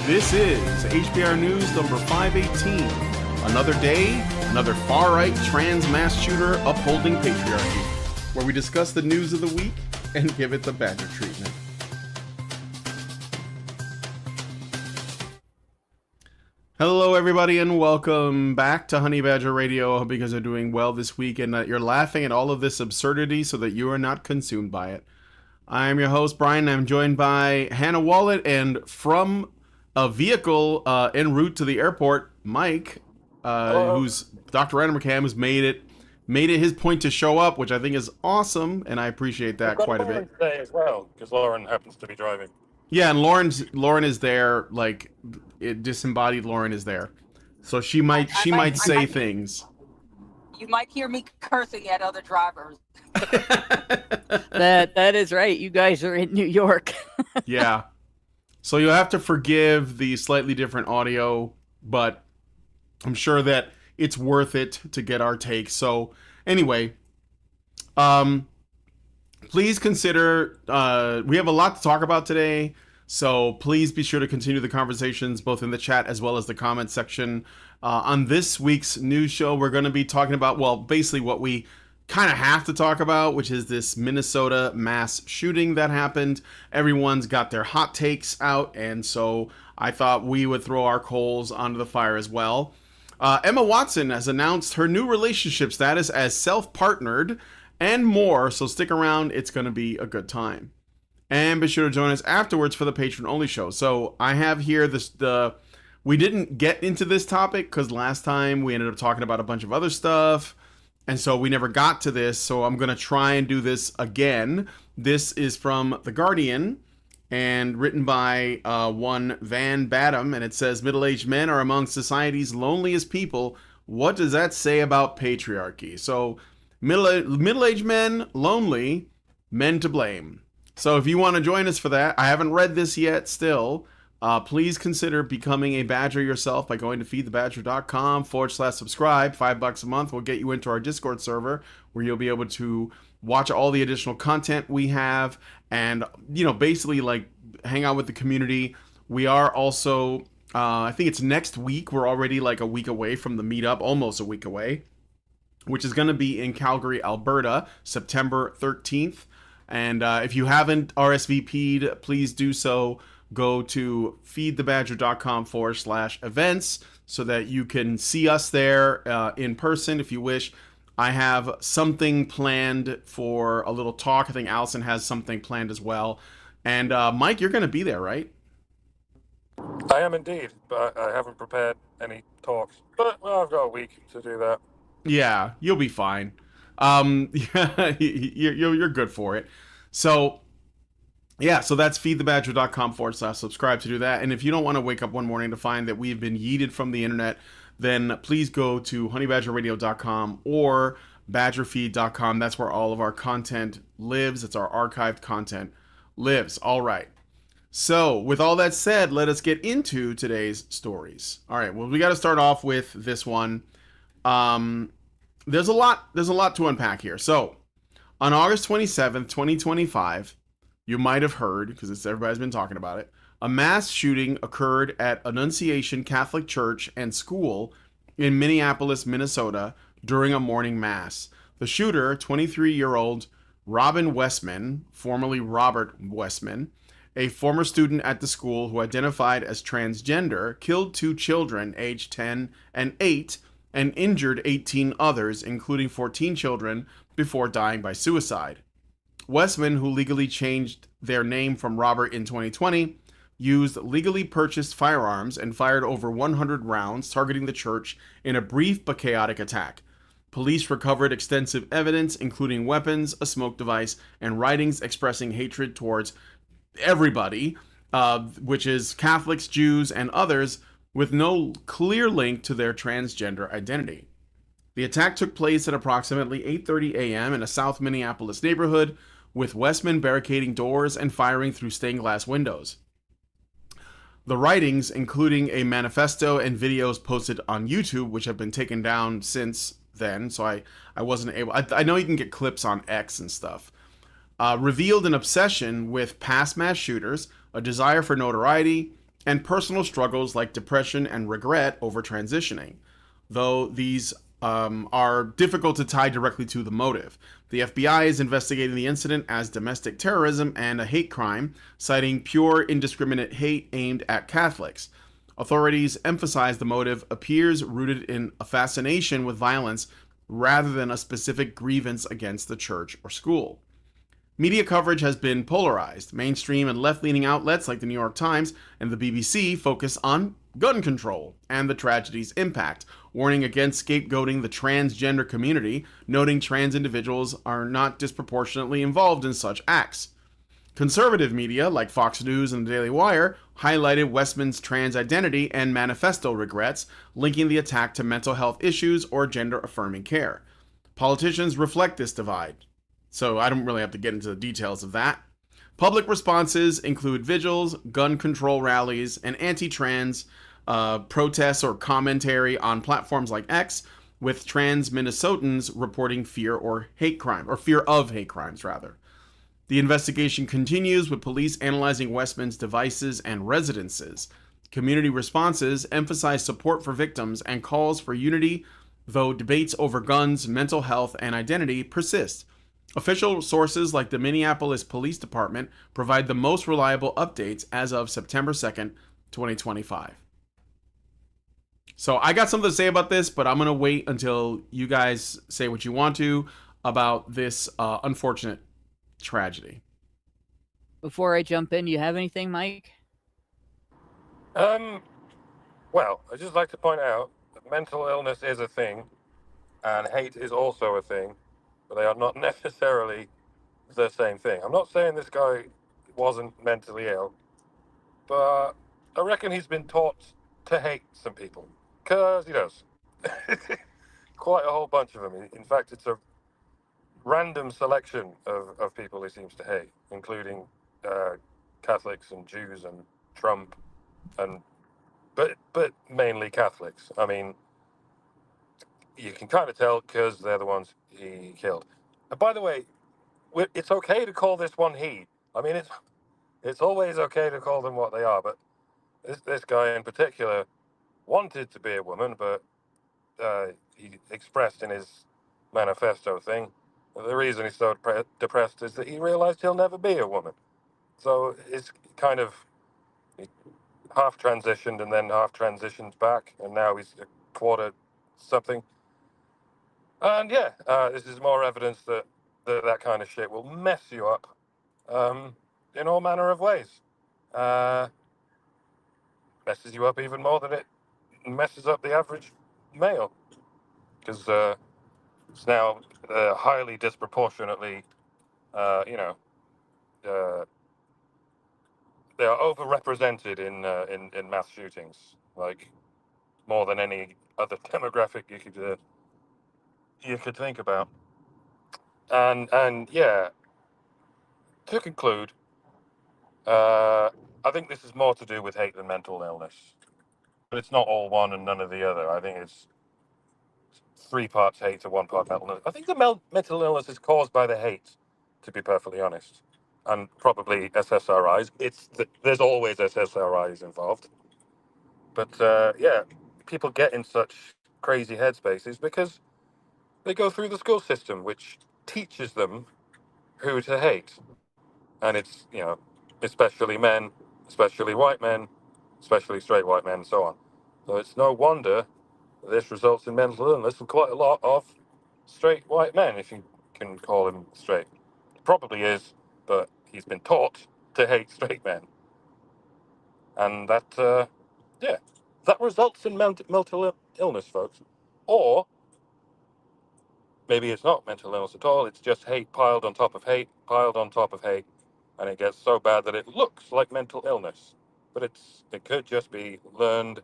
This is HBR News number 518. Another day, another far-right trans mass shooter upholding patriarchy, where we discuss the news of the week and give it the Badger treatment. Hello, everybody, and welcome back to Honey Badger Radio. I hope you guys are doing well this week and that you're laughing at all of this absurdity so that you are not consumed by it. I'm your host, Brian. I'm joined by Hannah Wallet, and from a vehicle en route to the airport, Mike, who's Dr. Random Cam, has made it his point to show up, which I think is awesome, and I appreciate that quite a bit. Today as well, because Lauren happens to be driving. Yeah, and Lauren is there, like disembodied Lauren is there, so she might say things. You might hear me cursing at other drivers. That is right. You guys are in New York. Yeah. So you'll have to forgive the slightly different audio, but I'm sure that it's worth it to get our take. So anyway, please consider, we have a lot to talk about today, so please be sure to continue the conversations both in the chat as well as the comment section. On this week's news show, we're going to be talking about, well, basically what we kind of have to talk about, which is this Minnesota mass shooting that happened. Everyone's got their hot takes out, and so I thought we would throw our coals onto the fire as well. Emma Watson has announced her new relationship status as self-partnered and more, so stick around. It's going to be a good time. And be sure to join us afterwards for the patron-only show. So I have here we didn't get into this topic because last time we ended up talking about a bunch of other stuff, and so we never got to this, so I'm going to try and do this again. This is from The Guardian and written by one Van Badham, and it says, middle-aged men are among society's loneliest people. What does that say about patriarchy? So middle-aged men, lonely, men to blame. So if you want to join us for that, I haven't read this yet still. Please consider becoming a Badger yourself by going to feedthebadger.com/subscribe. $5 a month will get you into our Discord server where you'll be able to watch all the additional content we have and, basically like hang out with the community. We are also, I think it's next week. We're already like a week away from the meetup, almost a week away, which is going to be in Calgary, Alberta, September 13th. And if you haven't RSVP'd, please do so. Go to feedthebadger.com/events so that you can see us there in person if you wish. I have something planned for a little talk. I think Allison has something planned as well. And Mike, you're going to be there, right? I am indeed, but I haven't prepared any talks. But I've got a week to do that. Yeah, you'll be fine. Yeah, you're good for it. So yeah, so that's feedthebadger.com/subscribe to do that. And if you don't want to wake up one morning to find that we've been yeeted from the internet, then please go to honeybadgerradio.com or badgerfeed.com. That's where all of our content lives. It's our archived content lives. All right. So with all that said, let us get into today's stories. All right. Well, we got to start off with this one. There's a lot to unpack here. So on August 27th, 2025, you might have heard, because everybody's been talking about it, a mass shooting occurred at Annunciation Catholic Church and School in Minneapolis, Minnesota, during a morning mass. The shooter, 23-year-old Robin Westman, formerly Robert Westman, a former student at the school who identified as transgender, killed 2 children aged 10 and 8 and injured 18 others, including 14 children, before dying by suicide. Westman, who legally changed their name from Robert in 2020, used legally purchased firearms and fired over 100 rounds targeting the church in a brief but chaotic attack. Police recovered extensive evidence, including weapons, a smoke device, and writings expressing hatred towards everybody, which is Catholics, Jews, and others, with no clear link to their transgender identity. The attack took place at approximately 8:30 a.m. in a South Minneapolis neighborhood, with Westman barricading doors and firing through stained glass windows. The writings, including a manifesto and videos posted on YouTube, which have been taken down since then, so I wasn't able... I know you can get clips on X and stuff. Revealed an obsession with past mass shooters, a desire for notoriety, and personal struggles like depression and regret over transitioning, though these are difficult to tie directly to the motive. The FBI is investigating the incident as domestic terrorism and a hate crime, citing pure indiscriminate hate aimed at Catholics. Authorities emphasize the motive appears rooted in a fascination with violence rather than a specific grievance against the church or school. Media coverage has been polarized. Mainstream and left leaning outlets like the New York Times and the BBC focus on gun control and the tragedy's impact, warning against scapegoating the transgender community, noting trans individuals are not disproportionately involved in such acts. Conservative media, like Fox News and the Daily Wire, highlighted Westman's trans identity and manifesto regrets, linking the attack to mental health issues or gender affirming care. Politicians reflect this divide, so I don't really have to get into the details of that. Public responses include vigils, gun control rallies, and anti-trans protests or commentary on platforms like X, with trans Minnesotans reporting fear of hate crimes rather. The investigation continues with police analyzing Westman's devices and residences. Community responses emphasize support for victims and calls for unity, though debates over guns, mental health, and identity persist. Official sources like the Minneapolis Police Department provide the most reliable updates as of September 2nd, 2025. So I got something to say about this, but I'm going to wait until you guys say what you want to about this unfortunate tragedy. Before I jump in, you have anything, Mike? Well, I'd just like to point out that mental illness is a thing, and hate is also a thing, but they are not necessarily the same thing. I'm not saying this guy wasn't mentally ill, but I reckon he's been taught to hate some people, because he does. Quite a whole bunch of them. In fact, it's a random selection of people he seems to hate, including Catholics and Jews and Trump, and but mainly Catholics. I mean, you can kind of tell because they're the ones he killed. And by the way, it's okay to call this one he. I mean, it's always okay to call them what they are, but this guy in particular wanted to be a woman, but he expressed in his manifesto thing, the reason he's so depressed is that he realized he'll never be a woman. So it's kind of half transitioned and then half transitioned back, and now he's a quarter something. And yeah, this is more evidence that that kind of shit will mess you up in all manner of ways. Messes you up even more than it messes up the average male, because it's now highly disproportionately, they are overrepresented in mass shootings, like more than any other demographic you could think about. And yeah, to conclude, I think this is more to do with hate than mental illness, but it's not all one and none of the other. I think it's 3 parts hate to 1 part mental illness. I think the mental illness is caused by the hate, to be perfectly honest, and probably SSRIs. There's always SSRIs involved, but yeah, people get in such crazy headspaces because they go through the school system, which teaches them who to hate, and it's especially men, especially white men, especially straight white men, and so on. So it's no wonder this results in mental illness for quite a lot of straight white men, if you can call him straight. Probably is, but he's been taught to hate straight men. And that results in mental illness, folks. Or maybe it's not mental illness at all, it's just hate piled on top of hate, piled on top of hate, and it gets so bad that it looks like mental illness. But it could just be learned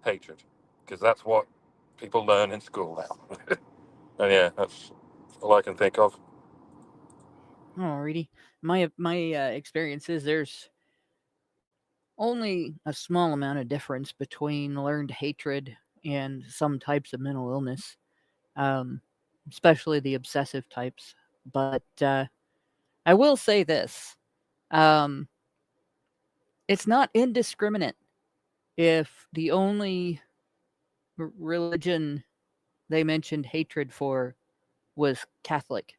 hatred, because that's what people learn in school now. And yeah, that's all I can think of. Alrighty. My experience is there's only a small amount of difference between learned hatred and some types of mental illness, especially the obsessive types. But I will say this. It's not indiscriminate if the only religion they mentioned hatred for was Catholic,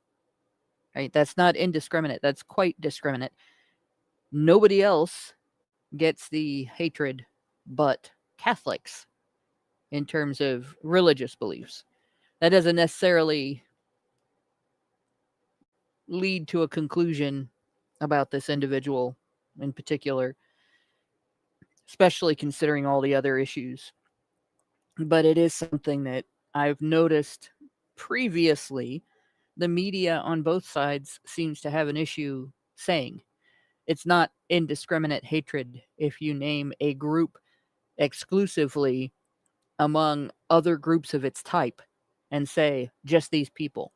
right? That's not indiscriminate. That's quite discriminate. Nobody else gets the hatred but Catholics in terms of religious beliefs. That doesn't necessarily lead to a conclusion about this individual in particular, especially considering all the other issues. But it is something that I've noticed previously. The media on both sides seems to have an issue saying it's not indiscriminate hatred if you name a group exclusively among other groups of its type and say just these people.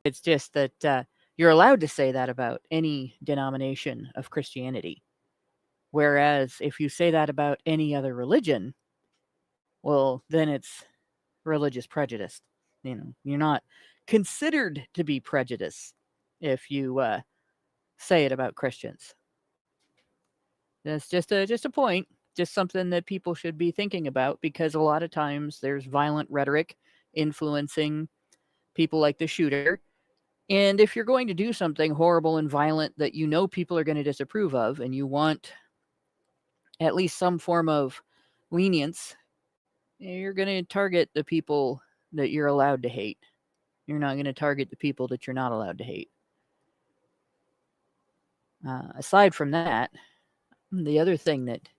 It's just that you're allowed to say that about any denomination of Christianity. Whereas if you say that about any other religion, well, then it's religious prejudice. You're not considered to be prejudiced if you say it about Christians. That's just a point, just something that people should be thinking about, because a lot of times there's violent rhetoric influencing people like the shooter. And if you're going to do something horrible and violent that you know people are going to disapprove of, and you want at least some form of lenience, you're going to target the people that you're allowed to hate. You're not going to target the people that you're not allowed to hate. Aside from that, the other thing that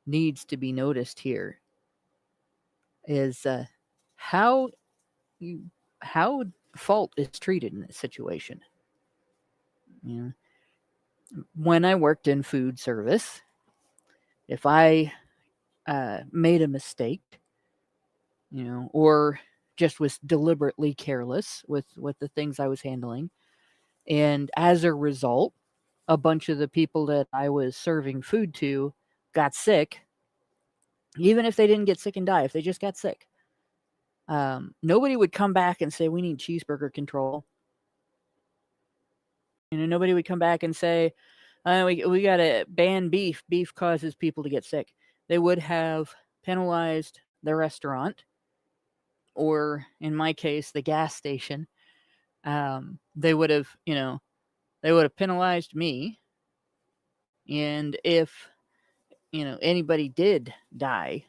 needs to be noticed here is how fault is treated in this situation. When I worked in food service, if I made a mistake, or just was deliberately careless with the things I was handling, and as a result, a bunch of the people that I was serving food to got sick, even if they didn't get sick and die, if they just got sick, nobody would come back and say, we need cheeseburger control. Nobody would come back and say, we got to ban beef. Beef causes people to get sick. They would have penalized the restaurant, or in my case, the gas station. They would have penalized me. And if, anybody did die,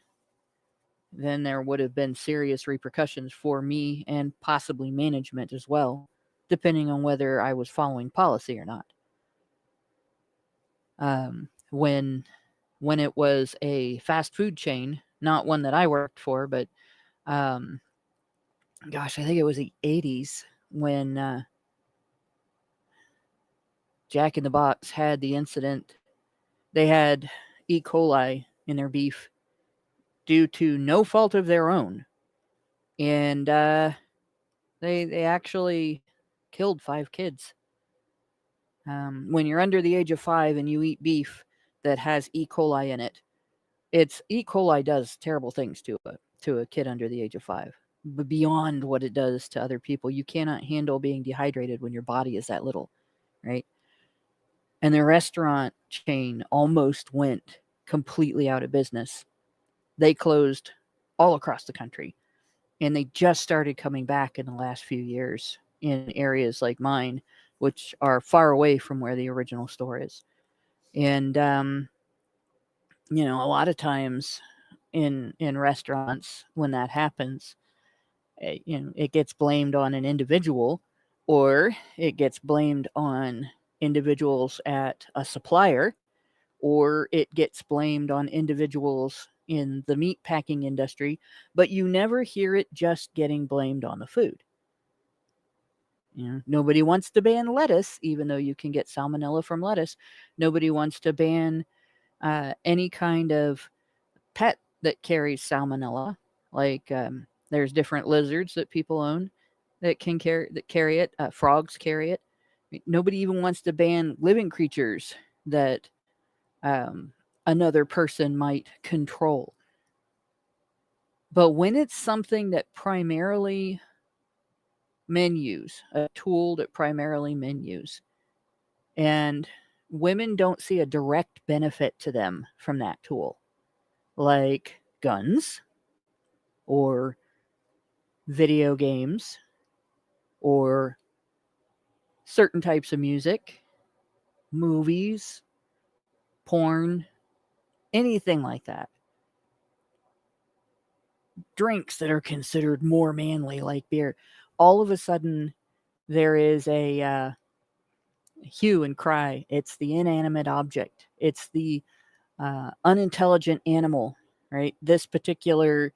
then there would have been serious repercussions for me and possibly management as well, depending on whether I was following policy or not. When it was a fast food chain, not one that I worked for, but I think it was the 80s when Jack in the Box had the incident. They had E. coli in their beef due to no fault of their own. And they actually killed 5 kids. When you're under the age of 5 and you eat beef that has E. coli in it, E. coli does terrible things to a kid under the age of 5. But beyond what it does to other people, you cannot handle being dehydrated when your body is that little, right? And the restaurant chain almost went completely out of business. They closed all across the country, and they just started coming back in the last few years in areas like mine, which are far away from where the original store is. And a lot of times in restaurants, when that happens, it gets blamed on an individual, or it gets blamed on individuals at a supplier, or it gets blamed on individuals in the meat packing industry, but you never hear it just getting blamed on the food. Nobody wants to ban lettuce, even though you can get salmonella from lettuce. Nobody wants to ban any kind of pet that carries salmonella. Like there's different lizards that people own that carry it. Frogs carry it. Nobody even wants to ban living creatures that another person might control. But when it's something that primarily men use, a tool that primarily men use, and women don't see a direct benefit to them from that tool, like guns or video games or certain types of music, movies, porn, anything like that. Drinks that are considered more manly, like beer. All of a sudden, there is a hue and cry. It's the inanimate object. It's the unintelligent animal, right? This particular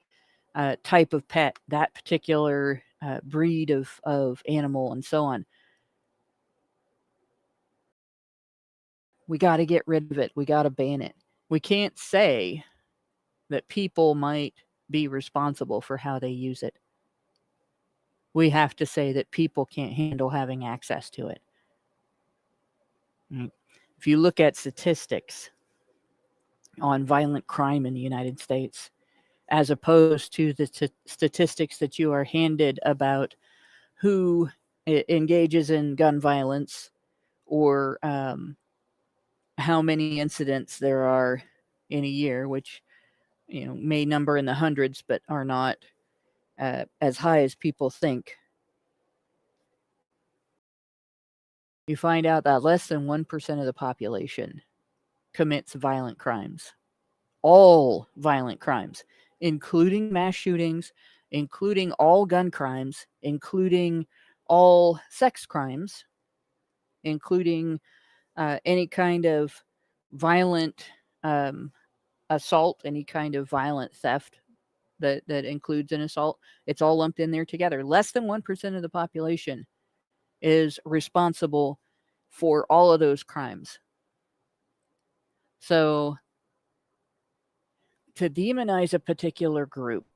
type of pet, that particular breed of animal, and so on. We got to get rid of it. We got to ban it. We can't say that people might be responsible for how they use it. We have to say that people can't handle having access to it. If you look at statistics on violent crime in the United States, as opposed to the statistics that you are handed about who engages in gun violence or how many incidents there are in a year, which may number in the hundreds, but are not as high as people think. You find out that less than 1% of the population commits violent crimes. All violent crimes, including mass shootings, including all gun crimes, including all sex crimes, including any kind of violent assault, any kind of violent theft that includes an assault. It's all lumped in there together. Less than 1% of the population is responsible for all of those crimes. So to demonize a particular group,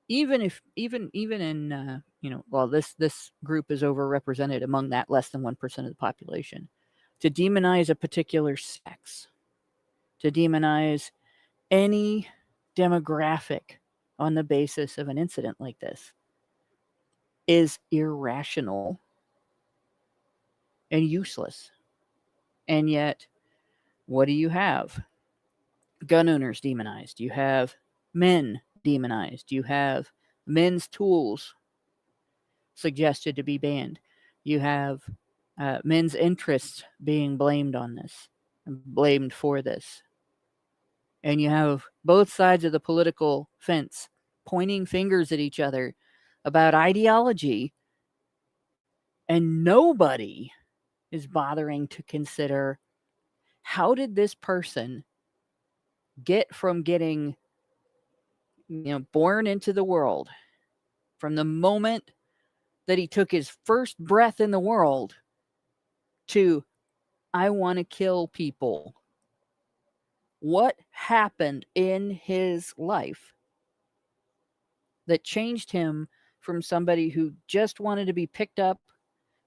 even in well, this group is overrepresented among that less than 1% of the population, to demonize a particular sex, to demonize any demographic on the basis of an incident like this is irrational and useless. And yet, what do you have? Gun owners demonized. You have men demonized. You have men's tools suggested to be banned. You have men's interests being blamed on this, blamed for this. And you have both sides of the political fence pointing fingers at each other about ideology, and nobody is bothering to consider, how did this person get from getting born into the world, from the moment that he took his first breath in the world, to I want to kill people? What happened in his life that changed him from somebody who just wanted to be picked up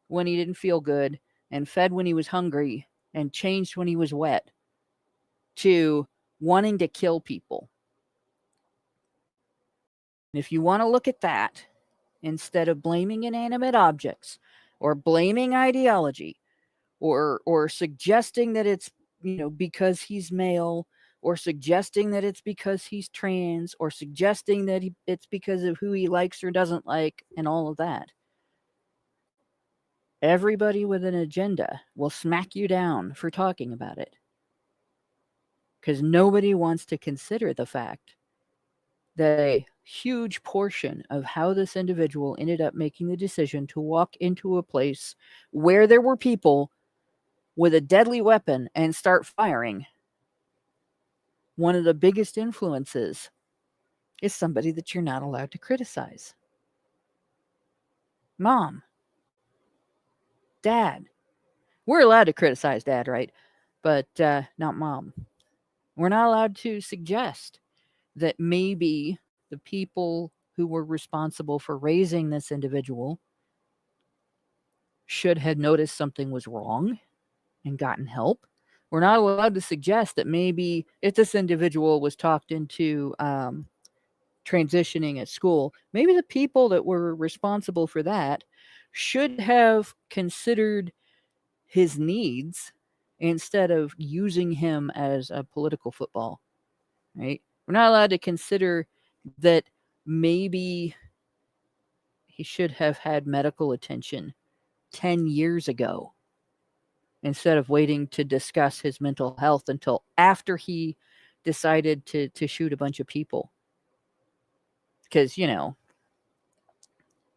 when he didn't feel good and fed when he was hungry and changed when he was wet, to wanting to kill people? If you want to look at that, instead of blaming inanimate objects or blaming ideology or suggesting that it's because he's male, or suggesting that it's because he's trans, or suggesting that it's because of who he likes or doesn't like, and all of that, everybody with an agenda will smack you down for talking about it, because nobody wants to consider the fact that a huge portion of how this individual ended up making the decision to walk into a place where there were people with a deadly weapon and start firing, one of the biggest influences is somebody that you're not allowed to criticize. Mom, dad. We're allowed to criticize dad, right? But not mom. We're not allowed to suggest that maybe the people who were responsible for raising this individual should have noticed something was wrong and gotten help. We're not allowed to suggest that maybe if this individual was talked into transitioning at school, maybe the people that were responsible for that should have considered his needs instead of using him as a political football, right? We're not allowed to consider that maybe he should have had medical attention 10 years ago instead of waiting to discuss his mental health until after he decided to shoot a bunch of people. Because,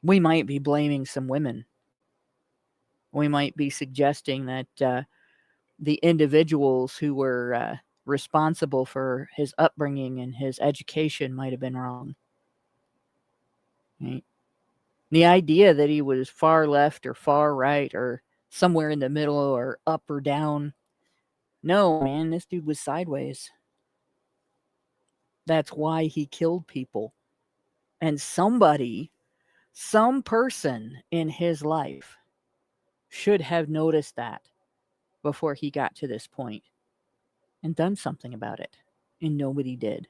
we might be blaming some women. We might be suggesting that the individuals who were responsible for his upbringing and his education might have been wrong. Right? The idea that he was far left or far right or somewhere in the middle or up or down. No, man, this dude was sideways. That's why he killed people. And some person in his life should have noticed that before he got to this point and done something about it. And nobody did.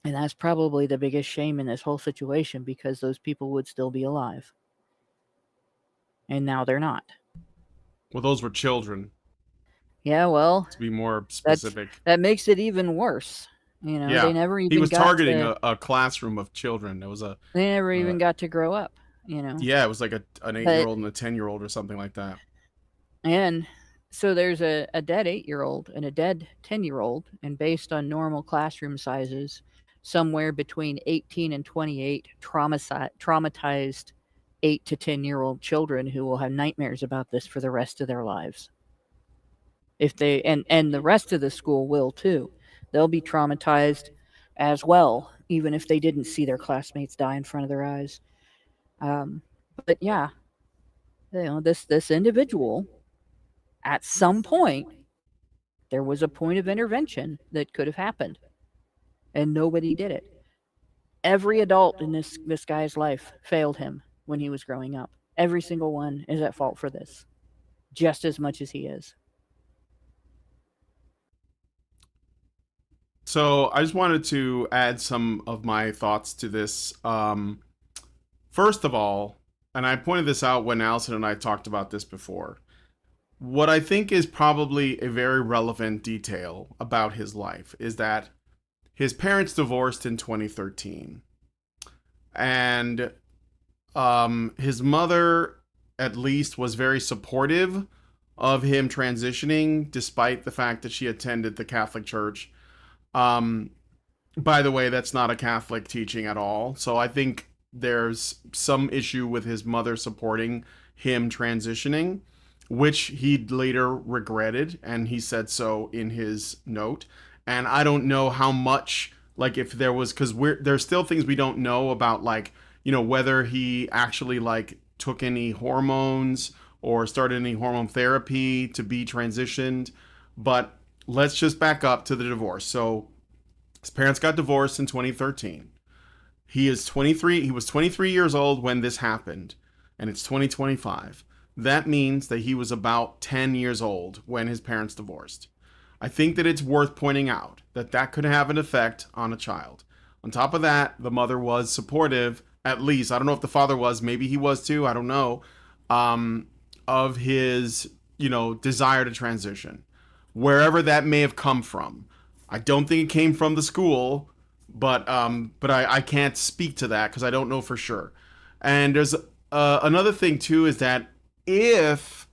And that's probably the biggest shame in this whole situation, because those people would still be alive. And now they're not. Well, those were children, Yeah, well, to be more specific. that makes it even worse. Yeah, they never even he was got targeting to, a classroom of children. It was they never even got to grow up, Yeah, it was like an 8-year-old and a 10-year-old or something like that. And so there's a dead 8-year-old and a dead 10-year-old, and based on normal classroom sizes, somewhere between 18 and 28 traumatized 8 to 10-year-old children who will have nightmares about this for the rest of their lives. If they and the rest of the school will too. They'll be traumatized as well, even if they didn't see their classmates die in front of their eyes. But yeah, this individual, at some point, there was a point of intervention that could have happened, and nobody did it. Every adult in this guy's life failed him when he was growing up. Every single one is at fault for this, just as much as he is. So I just wanted to add some of my thoughts to this. First of all, and I pointed this out when Allison and I talked about this before, what I think is probably a very relevant detail about his life is that his parents divorced in 2013. And his mother, at least, was very supportive of him transitioning, despite the fact that she attended the Catholic Church. By the way, that's not a Catholic teaching at all. So I think there's some issue with his mother supporting him transitioning, which he later regretted, and he said so in his note. And I don't know how much, like, if there was, because there's still things we don't know about, like, whether he actually, like, took any hormones or started any hormone therapy to be transitioned. But let's just back up to the divorce. So his parents got divorced in 2013. He was 23 years old when this happened, and it's 2025. That means that he was about 10 years old when his parents divorced. I think that it's worth pointing out that that could have an effect on a child. On top of that, the mother was supportive, at least. I don't know if the father was. Maybe he was too. I don't know. Of his, desire to transition. Wherever that may have come from. I don't think it came from the school, but I can't speak to that because I don't know for sure. And there's another thing too, is that if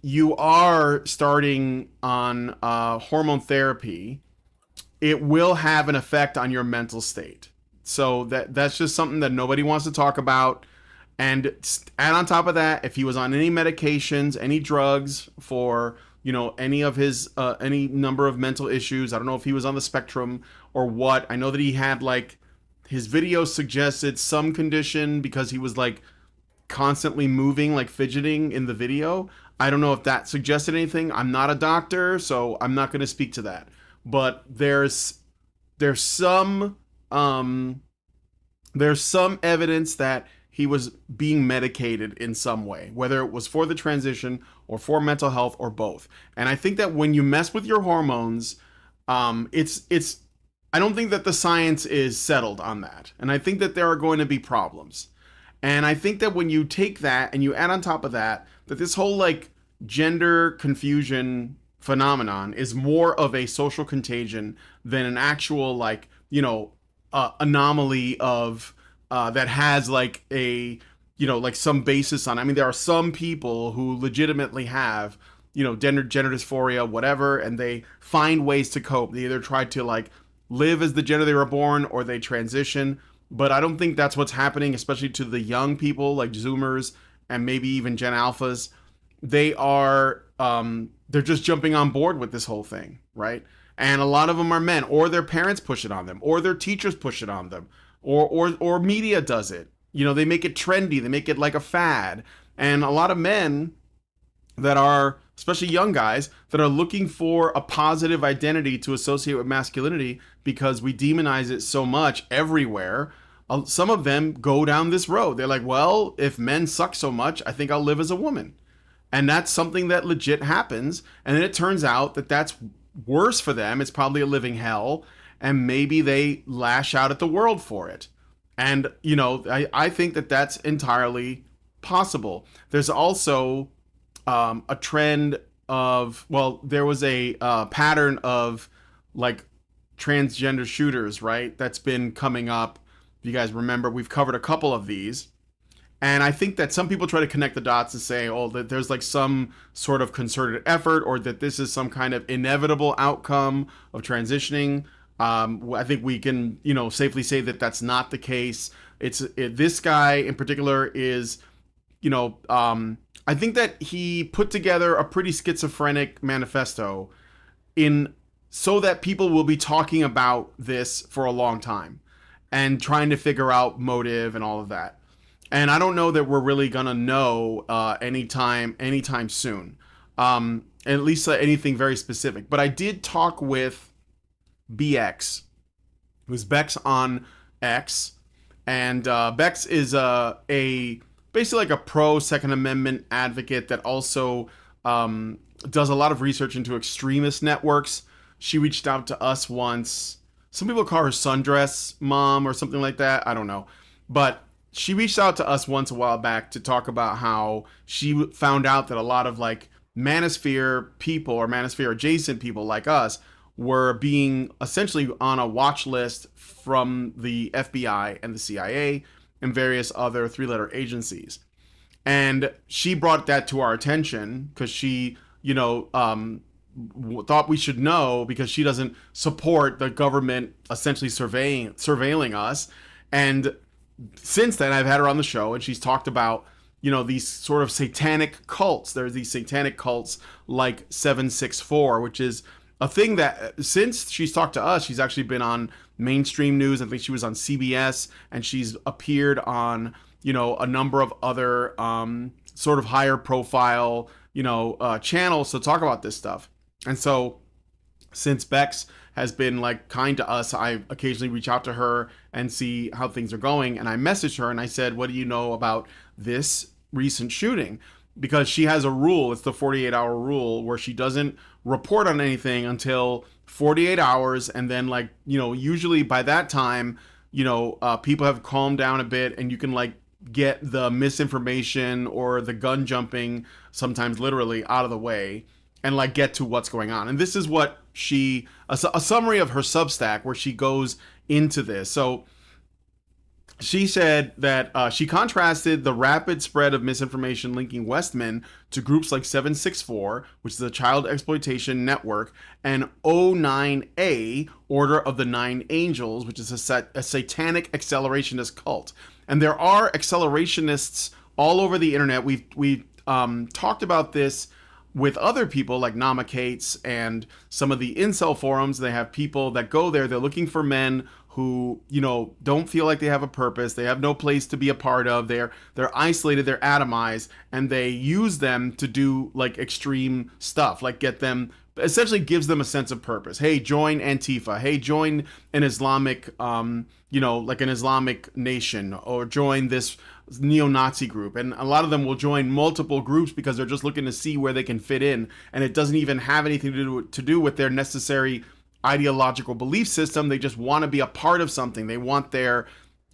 you are starting on hormone therapy, it will have an effect on your mental state. So that's just something that nobody wants to talk about. And add on top of that, if he was on any medications, any drugs for, any of his, any number of mental issues, I don't know if he was on the spectrum or what. I know that he had, like, his video suggested some condition because he was, like, constantly moving, like fidgeting in the video. I don't know if that suggested anything. I'm not a doctor, so I'm not going to speak to that. But there's some evidence that he was being medicated in some way, whether it was for the transition or for mental health or both. And I think that when you mess with your hormones, it's I don't think that the science is settled on that. And I think that there are going to be problems. And I think that when you take that and you add on top of that, that this whole, like, gender confusion phenomenon is more of a social contagion than an actual, like, anomaly of that has like a, like some basis on. I mean, there are some people who legitimately have, gender dysphoria, whatever, and they find ways to cope. They either try to like live as the gender they were born, or they transition. But I don't think that's what's happening, especially to the young people like Zoomers and maybe even Gen Alphas. They are they're just jumping on board with this whole thing, right? And a lot of them are men, or their parents push it on them, or their teachers push it on them, or media does it. They make it trendy, they make it like a fad. And a lot of men that are, especially young guys, that are looking for a positive identity to associate with masculinity because we demonize it so much everywhere. Some of them go down this road. They're like, well, if men suck so much, I think I'll live as a woman. And that's something that legit happens. And then it turns out that that's worse for them. It's probably a living hell. And maybe they lash out at the world for it. And, I think that that's entirely possible. There's also a trend of, well, there was a pattern of like transgender shooters, right? That's been coming up. If you guys remember, we've covered a couple of these. And I think that some people try to connect the dots and say, oh, that there's like some sort of concerted effort, or that this is some kind of inevitable outcome of transitioning. I think we can, safely say that that's not the case. This guy in particular is, I think that he put together a pretty schizophrenic manifesto so that people will be talking about this for a long time and trying to figure out motive and all of that. And I don't know that we're really gonna know anytime soon, at least anything very specific. But I did talk with BX, who's Bex on X, and Bex is basically like a pro Second Amendment advocate that also does a lot of research into extremist networks. She reached out to us once. Some people call her Sundress Mom or something like that. I don't know, but she reached out to us once a while back to talk about how she found out that a lot of like manosphere people or manosphere adjacent people like us were being essentially on a watch list from the FBI and the CIA and various other three-letter agencies. And she brought that to our attention because she, thought we should know, because she doesn't support the government essentially surveilling us. And since then, I've had her on the show, and she's talked about, these sort of satanic cults. There's these satanic cults like 764, which is a thing that since she's talked to us, she's actually been on mainstream news. I think she was on CBS, and she's appeared on, a number of other sort of higher profile, channels to talk about this stuff. And so since Bex has been like kind to us, I occasionally reach out to her and see how things are going. And I messaged her and I said, what do you know about this recent shooting? Because she has a rule, it's the 48-hour rule, where she doesn't report on anything until 48 hours. And then like, usually by that time, people have calmed down a bit, and you can like get the misinformation or the gun jumping, sometimes literally, out of the way and like get to what's going on. And this is what a summary of her Substack where she goes into this. So she said that she contrasted the rapid spread of misinformation linking Westmen to groups like 764, which is a child exploitation network, and O9A, Order of the Nine Angels, which is a satanic accelerationist cult. And there are accelerationists all over the internet. We've talked about this with other people like Namakates and some of the incel forums. They have people that go there. They're looking for men who, don't feel like they have a purpose. They have no place to be a part of. They're isolated. They're atomized, and they use them to do like extreme stuff, like essentially gives them a sense of purpose. Hey, join Antifa. Hey, join an Islamic, like an Islamic nation, or join this neo-Nazi group. And a lot of them will join multiple groups because they're just looking to see where they can fit in, and it doesn't even have anything to do with their necessary ideological belief system. They just want to be a part of something. They want their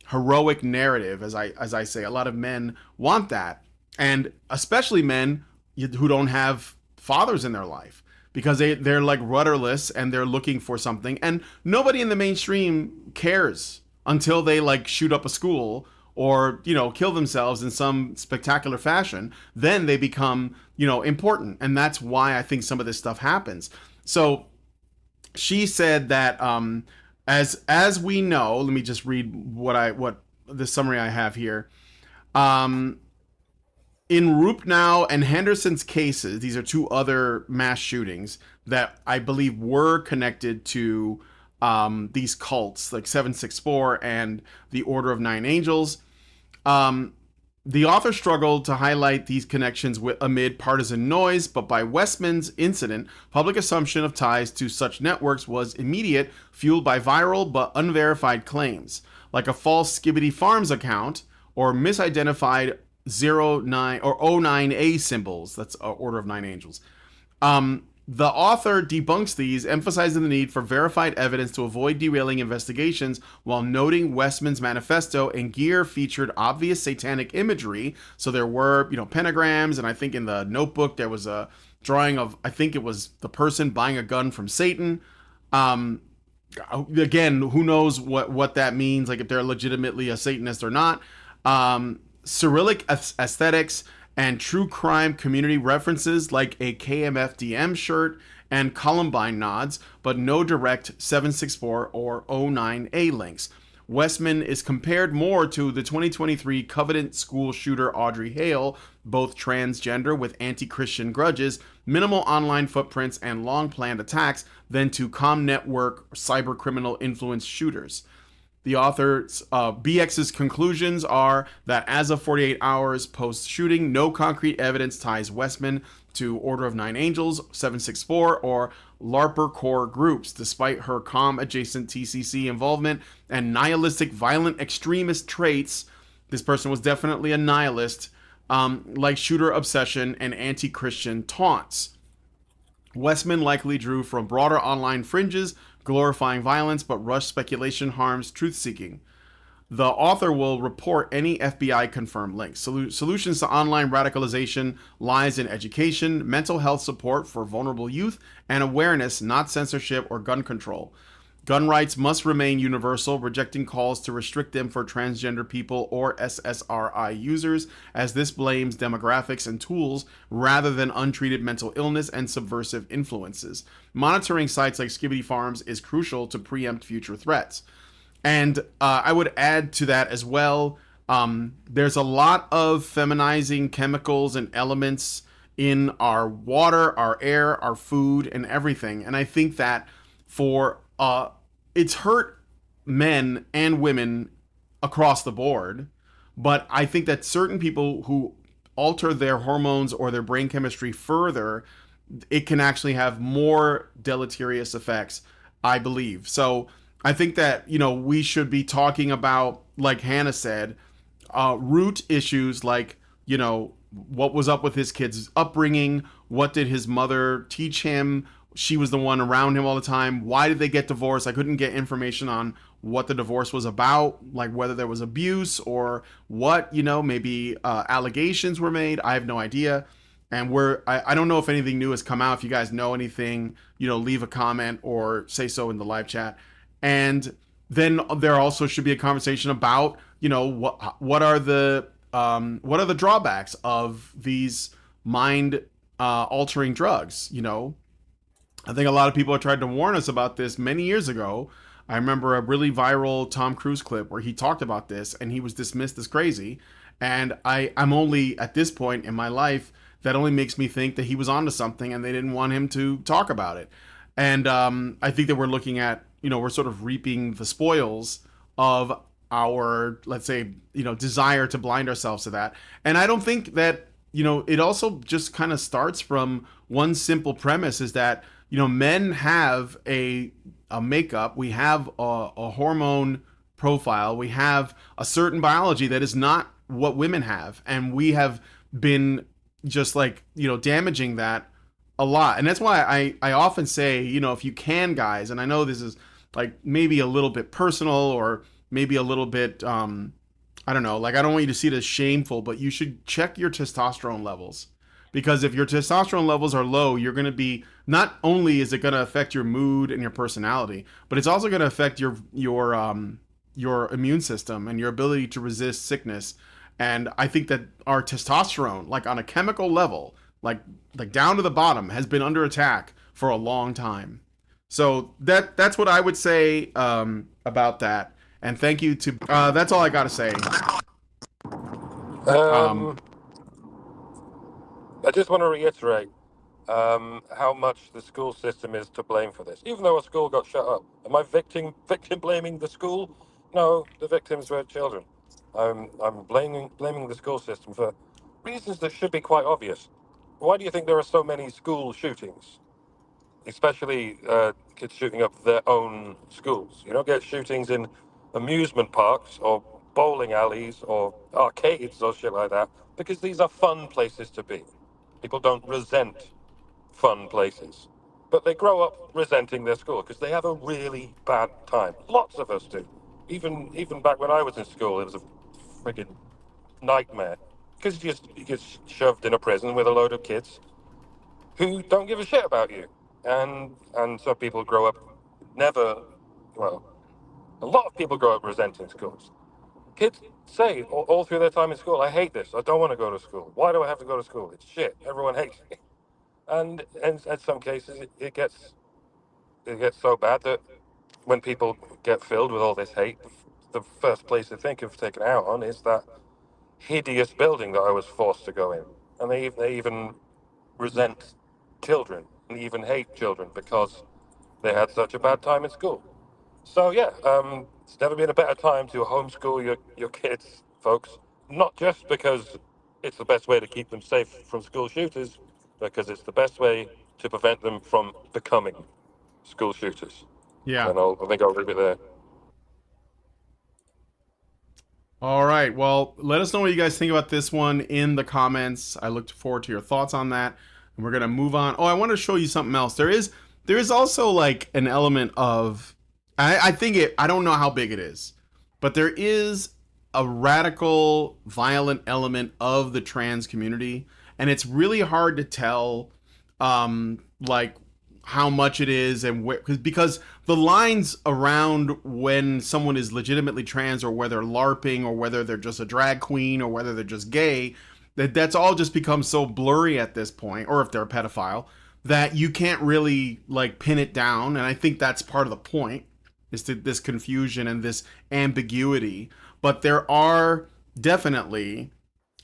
heroic narrative, as I say. A lot of men want that, and especially men who don't have fathers in their life, because they're like rudderless and they're looking for something, and nobody in the mainstream cares until they like shoot up a school or kill themselves in some spectacular fashion. Then they become important, and that's why I think some of this stuff happens. So she said that as we know, let me just read what the summary I have here. In Rupnow and Henderson's cases, these are two other mass shootings that I believe were connected to these cults, like 764 and the Order of Nine Angels. The author struggled to highlight these connections amid partisan noise, but by Westman's incident, public assumption of ties to such networks was immediate, fueled by viral but unverified claims, like a false Skibbity Farms account or misidentified 09 or 09A symbols. That's Order of Nine Angels. The author debunks these, emphasizing the need for verified evidence to avoid derailing investigations, while noting Westman's manifesto and gear featured obvious satanic imagery. So there were, pentagrams, and I think in the notebook there was a drawing of, I think it was the person buying a gun from Satan. Again, who knows what that means, like if they're legitimately a Satanist or not. Cyrillic aesthetics and true crime community references like a KMFDM shirt and Columbine nods, but no direct 764 or 09A links. Westman is compared more to the 2023 Covenant school shooter Audrey Hale, both transgender with anti-Christian grudges, minimal online footprints, and long-planned attacks, than to ComNetwork cybercriminal influence shooters. The author's BX's conclusions are that as of 48 hours post-shooting, no concrete evidence ties Westman to Order of Nine Angels, 764, or LARPer core groups, despite her adjacent TCC involvement and nihilistic violent extremist traits. This person was definitely a nihilist, like shooter obsession and anti-Christian taunts. Westman likely drew from broader online fringes, glorifying violence, but rush speculation harms truth-seeking. The author will report any FBI-confirmed links. Solutions to online radicalization lies in education, mental health support for vulnerable youth, and awareness, not censorship or gun control. Gun rights must remain universal, rejecting calls to restrict them for transgender people or SSRI users, as this blames demographics and tools rather than untreated mental illness and subversive influences. Monitoring sites like Skibbity Farms is crucial to preempt future threats. And I would add to that as well, there's a lot of feminizing chemicals and elements in our water, our air, our food, and everything. And I think that it's hurt men and women across the board, but I think that certain people who alter their hormones or their brain chemistry further, it can actually have more deleterious effects, I believe. So I think that, we should be talking about, like Hannah said, root issues like, what was up with his kid's upbringing? What did his mother teach him? She was the one around him all the time. Why did they get divorced? I couldn't get information on what the divorce was about, like whether there was abuse or what, maybe allegations were made. I have no idea. And I don't know if anything new has come out. If you guys know anything, leave a comment or say so in the live chat. And then there also should be a conversation about, what are the drawbacks of these mind altering drugs, I think a lot of people have tried to warn us about this many years ago. I remember a really viral Tom Cruise clip where he talked about this and he was dismissed as crazy. And I'm only at this point in my life, that only makes me think that he was onto something and they didn't want him to talk about it. And I think that we're looking at, we're sort of reaping the spoils of our, let's say, desire to blind ourselves to that. And I don't think that, it also just kind of starts from one simple premise, is that men have a makeup, we have a hormone profile, we have a certain biology that is not what women have, and we have been just like, damaging that a lot. And that's why I often say, if you can, guys, and I know this is like maybe a little bit personal or maybe a little bit, I don't know, like I don't want you to see it as shameful, but you should check your testosterone levels, because if your testosterone levels are low, you're going to be, not only is it going to affect your mood and your personality, but it's also going to affect your immune system and your ability to resist sickness. And I think that our testosterone, like on a chemical level, like down to the bottom, has been under attack for a long time. So that's what I would say about that. And thank you to that's all I got to say. I just want to reiterate how much the school system is to blame for this. Even though a school got shut up, am I victim blaming the school? No, the victims were children. I'm blaming the school system for reasons that should be quite obvious. Why do you think there are so many school shootings? Especially kids shooting up their own schools. You don't get shootings in amusement parks or bowling alleys or arcades or shit like that because these are fun places to be. People don't resent fun places, but they grow up resenting their school because they have a really bad time. Lots of us do. Even back when I was in school, it was a friggin' nightmare because you get shoved in a prison with a load of kids who don't give a shit about you. And some people grow up never, well, a lot of people grow up resenting schools. Kids say all through their time in school, I hate this, I don't want to go to school. Why do I have to go to school? It's shit, everyone hates me. And in some cases, it gets so bad that when people get filled with all this hate, the first place they think of taking it out on is that hideous building that I was forced to go in. And they even resent children and even hate children because they had such a bad time in school. So yeah, it's never been a better time to homeschool your kids, folks. Not just because it's the best way to keep them safe from school shooters, because it's the best way to prevent them from becoming school shooters. Yeah. And I think I'll leave it there. All right. Well, let us know what you guys think about this one in the comments. I look forward to your thoughts on that. And we're gonna move on. Oh, I want to show you something else. There is also like an element of I think I don't know how big it is, but there is a radical, violent element of the trans community, and it's really hard to tell, like how much it is and where, because the lines around when someone is legitimately trans or whether LARPing or whether they're just a drag queen or whether they're just gay, that's all just becomes so blurry at this point, or if they're a pedophile, that you can't really like pin it down. And I think that's part of the point, is this confusion and this ambiguity. But there are definitely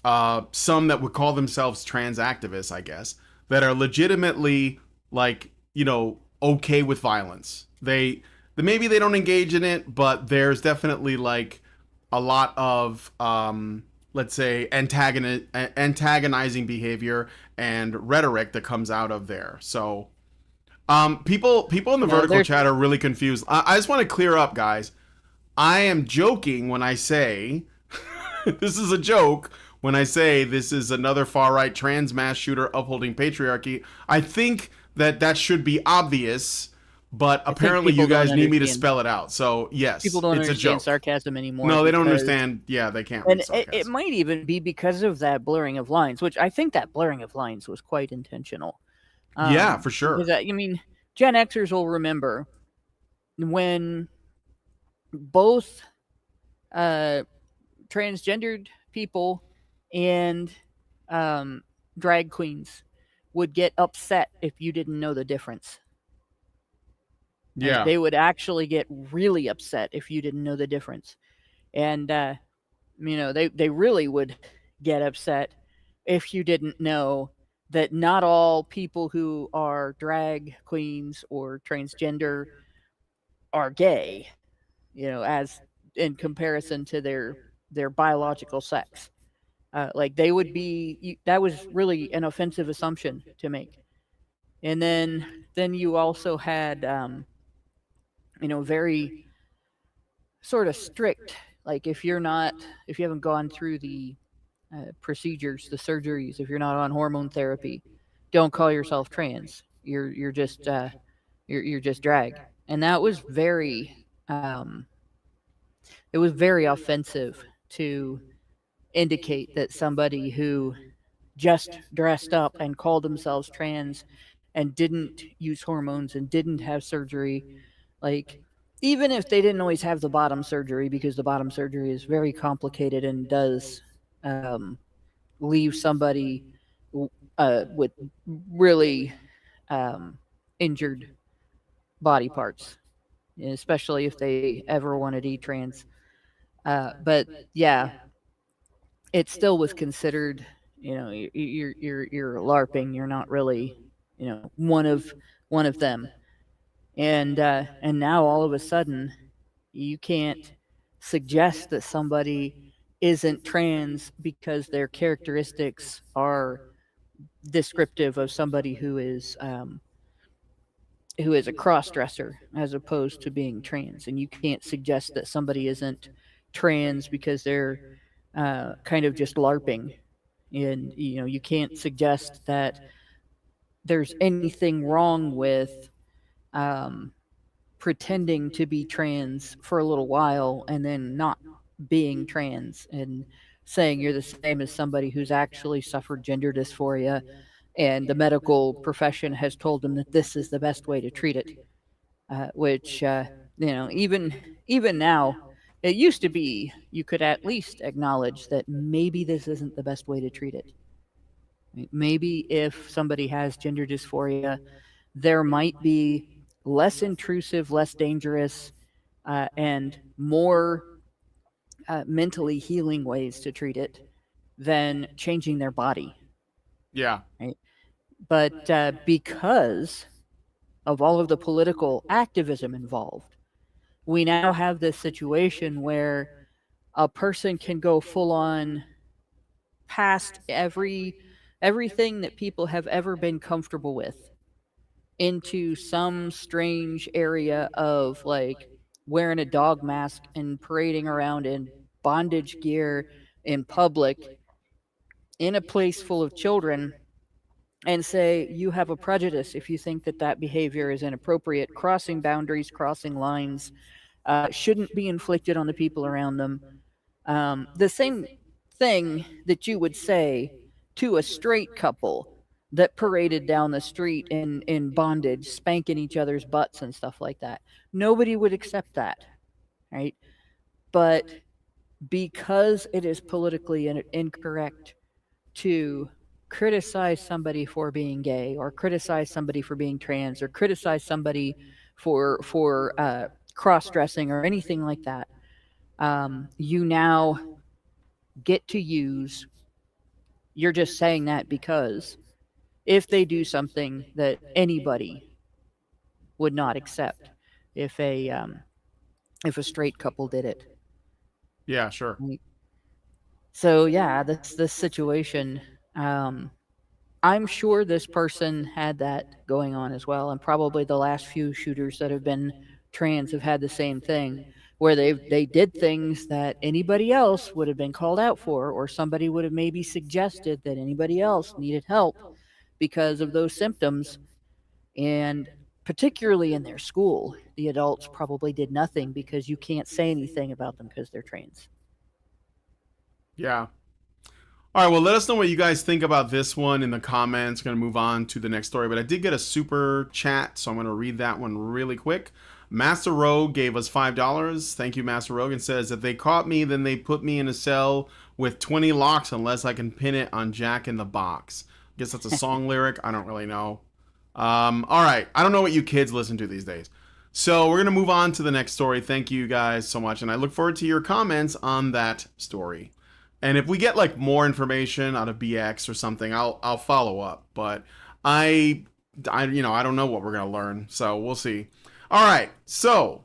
some that would call themselves trans activists, I guess, that are legitimately like, okay with violence. They maybe they don't engage in it, but there's definitely like a lot of let's say antagonizing behavior and rhetoric that comes out of there. So people in the vertical chat are really confused. I just want to clear up, guys. I am joking when I say this is a joke when I say this is another far-right trans mass shooter upholding patriarchy. I think that should be obvious, but apparently you guys need me to spell it out. So yes, people don't it's a understand joke. Sarcasm anymore. No, they don't understand. Yeah, they can't read And sarcasm. it might even be because of that blurring of lines, which I think that blurring of lines was quite intentional. Yeah, for sure. Because, I mean, Gen Xers will remember when both transgendered people and drag queens would get upset if you didn't know the difference. Yeah. They would actually get really upset if you didn't know the difference. And, they really would get upset if you didn't know that not all people who are drag queens or transgender are gay, as in comparison to their biological sex. Like they would be, that was really an offensive assumption to make. And then you also had, very sort of strict, like if you haven't gone through the procedures, the surgeries, if you're not on hormone therapy, don't call yourself trans. You're just drag. And that was very it was very offensive to indicate that somebody who just dressed up and called themselves trans and didn't use hormones and didn't have surgery, like, even if they didn't always have the bottom surgery, because the bottom surgery is very complicated and does um, leave somebody with really injured body parts, especially if they ever wanted to eat trans. But yeah, it still was considered, you're LARPing. You're not really, one of them. And now all of a sudden, you can't suggest that somebody isn't trans because their characteristics are descriptive of somebody who is a cross dresser as opposed to being trans. And you can't suggest that somebody isn't trans because they're kind of just LARPing. And you can't suggest that there's anything wrong with um, pretending to be trans for a little while and then not being trans, and saying you're the same as somebody who's actually suffered gender dysphoria, and the medical profession has told them that this is the best way to treat it. Which even now, it used to be you could at least acknowledge that maybe this isn't the best way to treat it. Maybe if somebody has gender dysphoria, there might be less intrusive, less dangerous, and more mentally healing ways to treat it than changing their body. Yeah. Right? But because of all of the political activism involved, we now have this situation where a person can go full on past everything that people have ever been comfortable with into some strange area of, like, wearing a dog mask and parading around in bondage gear in public in a place full of children, and say you have a prejudice if you think that that behavior is inappropriate, crossing boundaries, crossing lines, shouldn't be inflicted on the people around them. The same thing that you would say to a straight couple that paraded down the street in bondage, spanking each other's butts and stuff like that. Nobody would accept that, right? But because it is politically incorrect to criticize somebody for being gay, or criticize somebody for being trans, or criticize somebody for cross-dressing or anything like that, you now get to use, you're just saying that because if they do something that anybody would not accept, if a straight couple did it. Yeah, sure. So yeah, that's this situation. I'm sure this person had that going on as well, and probably the last few shooters that have been trans have had the same thing, where they did things that anybody else would have been called out for, or somebody would have maybe suggested that anybody else needed help because of those symptoms. And particularly in their school, the adults probably did nothing because you can't say anything about them because they're trans. Yeah. All right, well, let us know what you guys think about this one in the comments. Going to move on to the next story, but I did get a super chat, so I'm going to read that one really quick. Master Rogue gave us $5. Thank you, Master Rogue, and says, if they caught me, then they put me in a cell with 20 locks unless I can pin it on Jack in the Box. I guess that's a song lyric. I don't really know. All right, I don't know what you kids listen to these days. So we're going to move on to the next story. Thank you guys so much, and I look forward to your comments on that story. And if we get like more information out of BX or something, I'll follow up. But I don't know what we're gonna learn, so we'll see. All right, so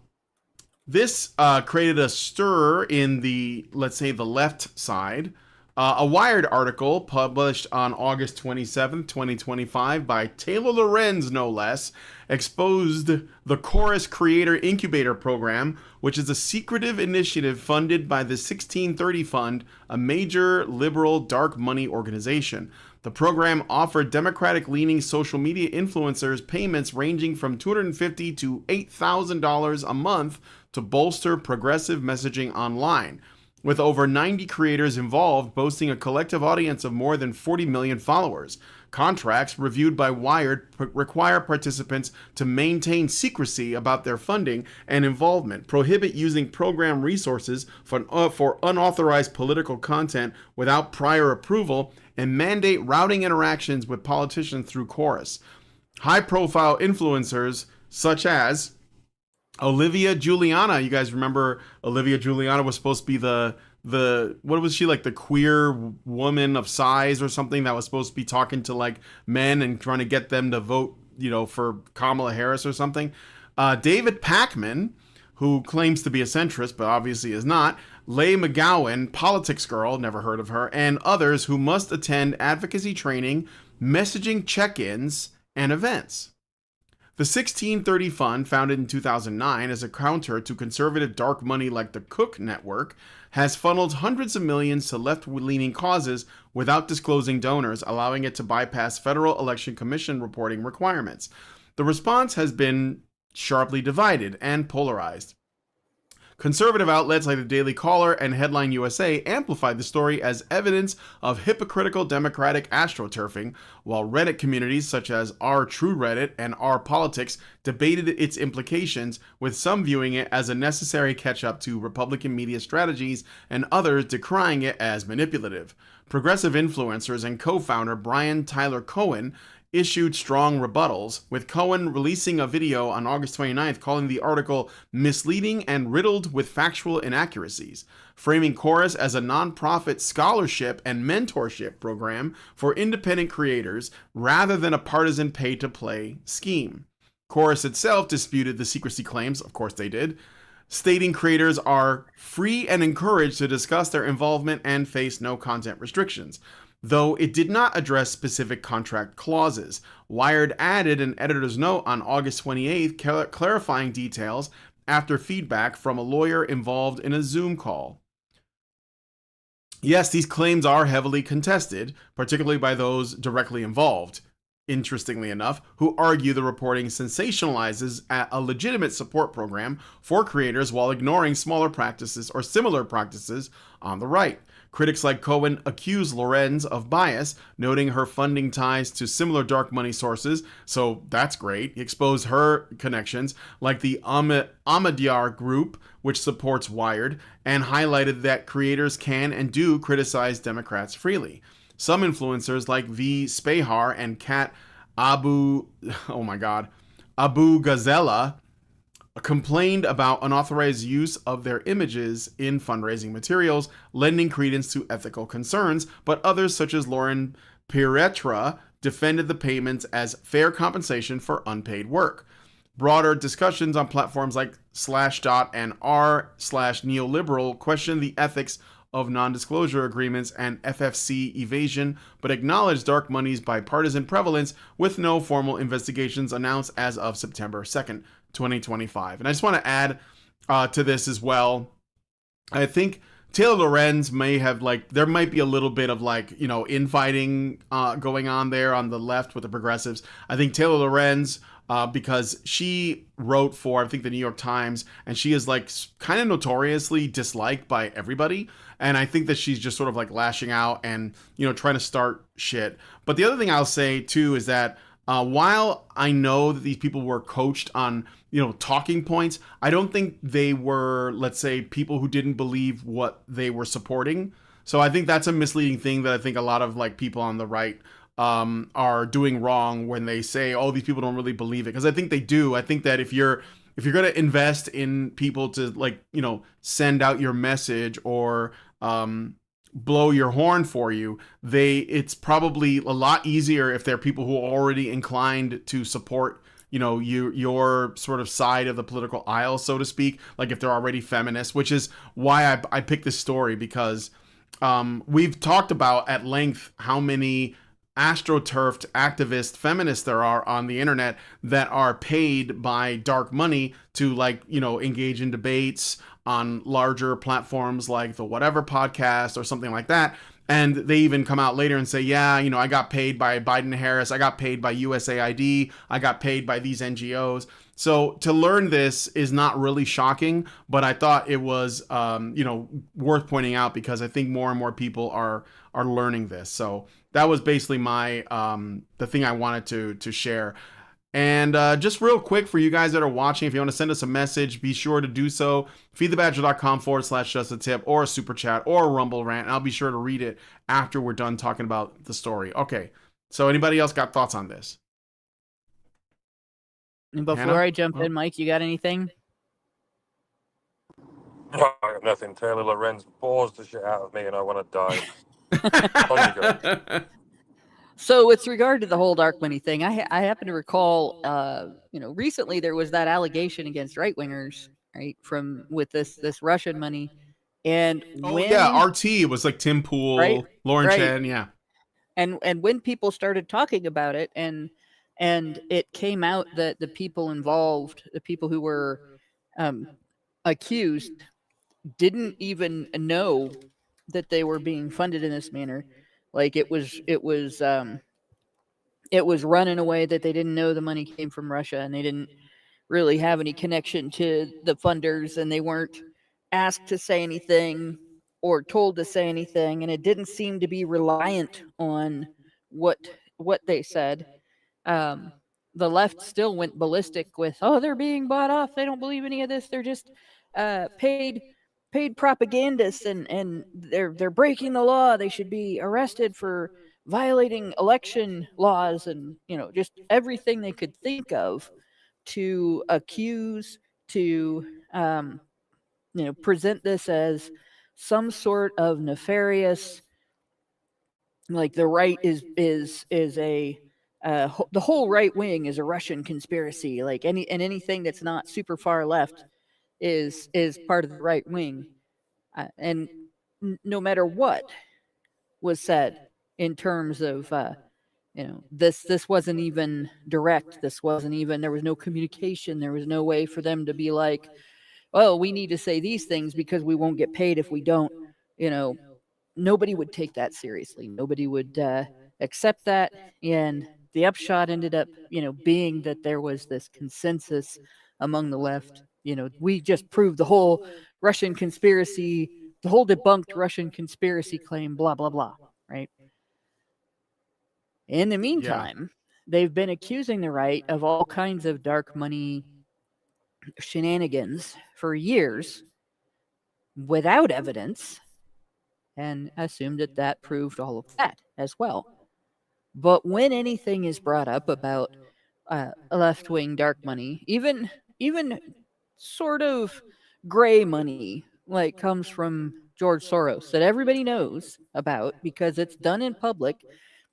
this created a stir in the, let's say, the left side. A Wired article published on August 27th, 2025 by Taylor Lorenz, no less, exposed the Chorus Creator Incubator Program, which is a secretive initiative funded by the 1630 Fund, a major liberal dark money organization. The program offered Democratic-leaning social media influencers payments ranging from $250 to $8,000 a month to bolster progressive messaging online. with over 90 creators involved, boasting a collective audience of more than 40 million followers. Contracts reviewed by Wired require participants to maintain secrecy about their funding and involvement, prohibit using program resources for unauthorized political content without prior approval, and mandate routing interactions with politicians through Chorus. High-profile influencers such as Olivia Juliana. You guys remember Olivia Juliana was supposed to be the what was she, like the queer woman of size or something that was supposed to be talking to like men and trying to get them to vote, for Kamala Harris or something. David Pakman, who claims to be a centrist but obviously is not. Leigh McGowan, politics girl, never heard of her, and others who must attend advocacy training, messaging check-ins, and events. The 1630 Fund, founded in 2009 as a counter to conservative dark money like the Cook Network, has funneled hundreds of millions to left-leaning causes without disclosing donors, allowing it to bypass Federal Election Commission reporting requirements. The response has been sharply divided and polarized. Conservative outlets like the Daily Caller and Headline USA amplified the story as evidence of hypocritical Democratic astroturfing, while Reddit communities such as R True Reddit and R Politics debated its implications, with some viewing it as a necessary catch-up to Republican media strategies and others decrying it as manipulative. Progressive influencers and co-founder Brian Tyler Cohen issued strong rebuttals, with Cohen releasing a video on August 29th calling the article misleading and riddled with factual inaccuracies, framing Chorus as a nonprofit scholarship and mentorship program for independent creators rather than a partisan pay-to-play scheme. Chorus itself disputed the secrecy claims, of course they did, stating creators are free and encouraged to discuss their involvement and face no content restrictions. Though it did not address specific contract clauses. Wired added an editor's note on August 28th clarifying details after feedback from a lawyer involved in a Zoom call. Yes, these claims are heavily contested, particularly by those directly involved, interestingly enough, who argue the reporting sensationalizes a legitimate support program for creators while ignoring smaller practices or similar practices on the right. Critics like Cohen accuse Lorenz of bias, noting her funding ties to similar dark money sources, so that's great. He exposed her connections, like the Ahmadiyar group, which supports Wired, and highlighted that creators can and do criticize Democrats freely. Some influencers like V. Spahar and Kat Abu Gazella complained about unauthorized use of their images in fundraising materials, lending credence to ethical concerns, but others, such as Lauren Piretra, defended the payments as fair compensation for unpaid work. Broader discussions on platforms like Slashdot and r/neoliberal question the ethics of non-disclosure agreements and FFC evasion, but acknowledged dark money's bipartisan prevalence, with no formal investigations announced as of September 2nd, 2025. And I just want to add to this as well. I think Taylor Lorenz may have, there might be a little bit of infighting going on there on the left with the progressives. I think Taylor Lorenz, because she wrote for, I think, the New York Times, and she is kind of notoriously disliked by everybody. And I think that she's just sort of lashing out and, trying to start shit. But the other thing I'll say too is that while I know that these people were coached on, talking points, I don't think they were, let's say, people who didn't believe what they were supporting. So I think that's a misleading thing that I think a lot of people on the right are doing wrong when they say, oh, these people don't really believe it. Because I think they do. I think that if you're going to invest in people to send out your message or blow your horn for you, it's probably a lot easier if they're people who are already inclined to support your sort of side of the political aisle, so to speak, like if they're already feminists, which is why I picked this story, because we've talked about at length how many astroturfed activist feminists there are on the internet that are paid by dark money to engage in debates on larger platforms like the Whatever podcast or something like that. And they even come out later and say, yeah, you know, I got paid by Biden and Harris. I got paid by USAID. I got paid by these NGOs. So to learn this is not really shocking, but I thought it was, you know, worth pointing out because I think more and more people are learning this. So that was basically my the thing I wanted to share. And just real quick for you guys that are watching, if you want to send us a message, be sure to do so. Feedthebadger.com/just a tip or a super chat or a Rumble rant. And I'll be sure to read it after we're done talking about the story. Okay. So anybody else got thoughts on this? And before Hannah? I jump in, Mike, you got anything? I got nothing. Taylor Lorenz bores the shit out of me, and I want to die. On you go. So, with regard to the whole dark money thing, I happen to recall, you know, recently there was that allegation against right wingers, right, from with this Russian money, and Oh when yeah, RT. It was like Tim Pool, Right, Lauren right. Chen. Yeah. and when people started talking about it, and it came out that the people involved, the people who were accused, didn't even know that they were being funded in this manner. Like it was run in a way that they didn't know the money came from Russia, and they didn't really have any connection to the funders, and they weren't asked to say anything or told to say anything, and it didn't seem to be reliant on what they said. The left still went ballistic with, oh, they're being bought off. They don't believe any of this. They're just paid propagandists, and they're breaking the law. They should be arrested for violating election laws, and you know, just everything they could think of to accuse, to you know, present this as some sort of nefarious, like the right is a the whole right wing is a Russian conspiracy, like anything that's not super far left is part of the right wing, and no matter what was said in terms of you know, this wasn't even direct, this wasn't even, there was no communication, there was no way for them to be like, well, we need to say these things because we won't get paid if we don't, you know. Nobody would take that seriously, nobody would accept that, and the upshot ended up, you know, being that there was this consensus among the left. You know, we just proved the whole Russian conspiracy, the whole debunked Russian conspiracy claim, blah blah blah, right? In the meantime, they've been accusing the right of all kinds of dark money shenanigans for years without evidence, and assumed that that proved all of that as well. But when anything is brought up about left-wing dark money, even sort of gray money, like comes from George Soros, that everybody knows about because it's done in public,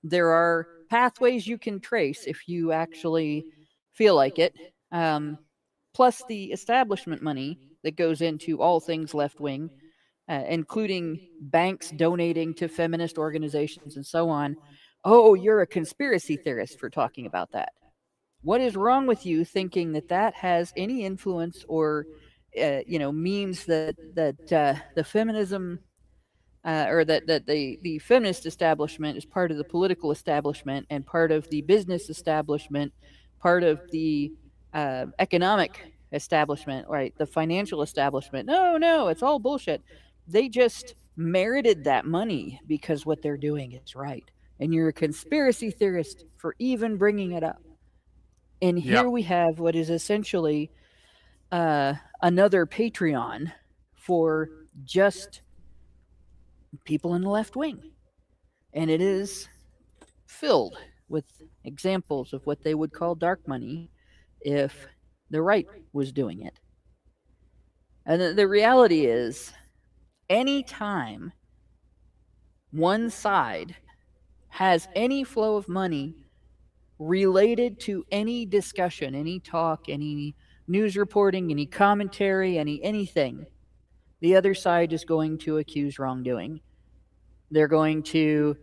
there are pathways you can trace if you actually feel like it. Plus the establishment money that goes into all things left-wing, including banks donating to feminist organizations and so on. Oh, you're a conspiracy theorist for talking about that. What is wrong with you thinking that that has any influence or, you know, means that the feminism or that the feminist establishment is part of the political establishment and part of the business establishment, part of the economic establishment, right? The financial establishment. No, it's all bullshit. They just merited that money because what they're doing is right. And you're a conspiracy theorist for even bringing it up. And here we have what is essentially another Patreon for just people in the left wing. And it is filled with examples of what they would call dark money if the right was doing it. And the reality is, anytime one side has any flow of money related to any discussion, any talk, any news reporting, any commentary, anything, the other side is going to accuse wrongdoing. They're going to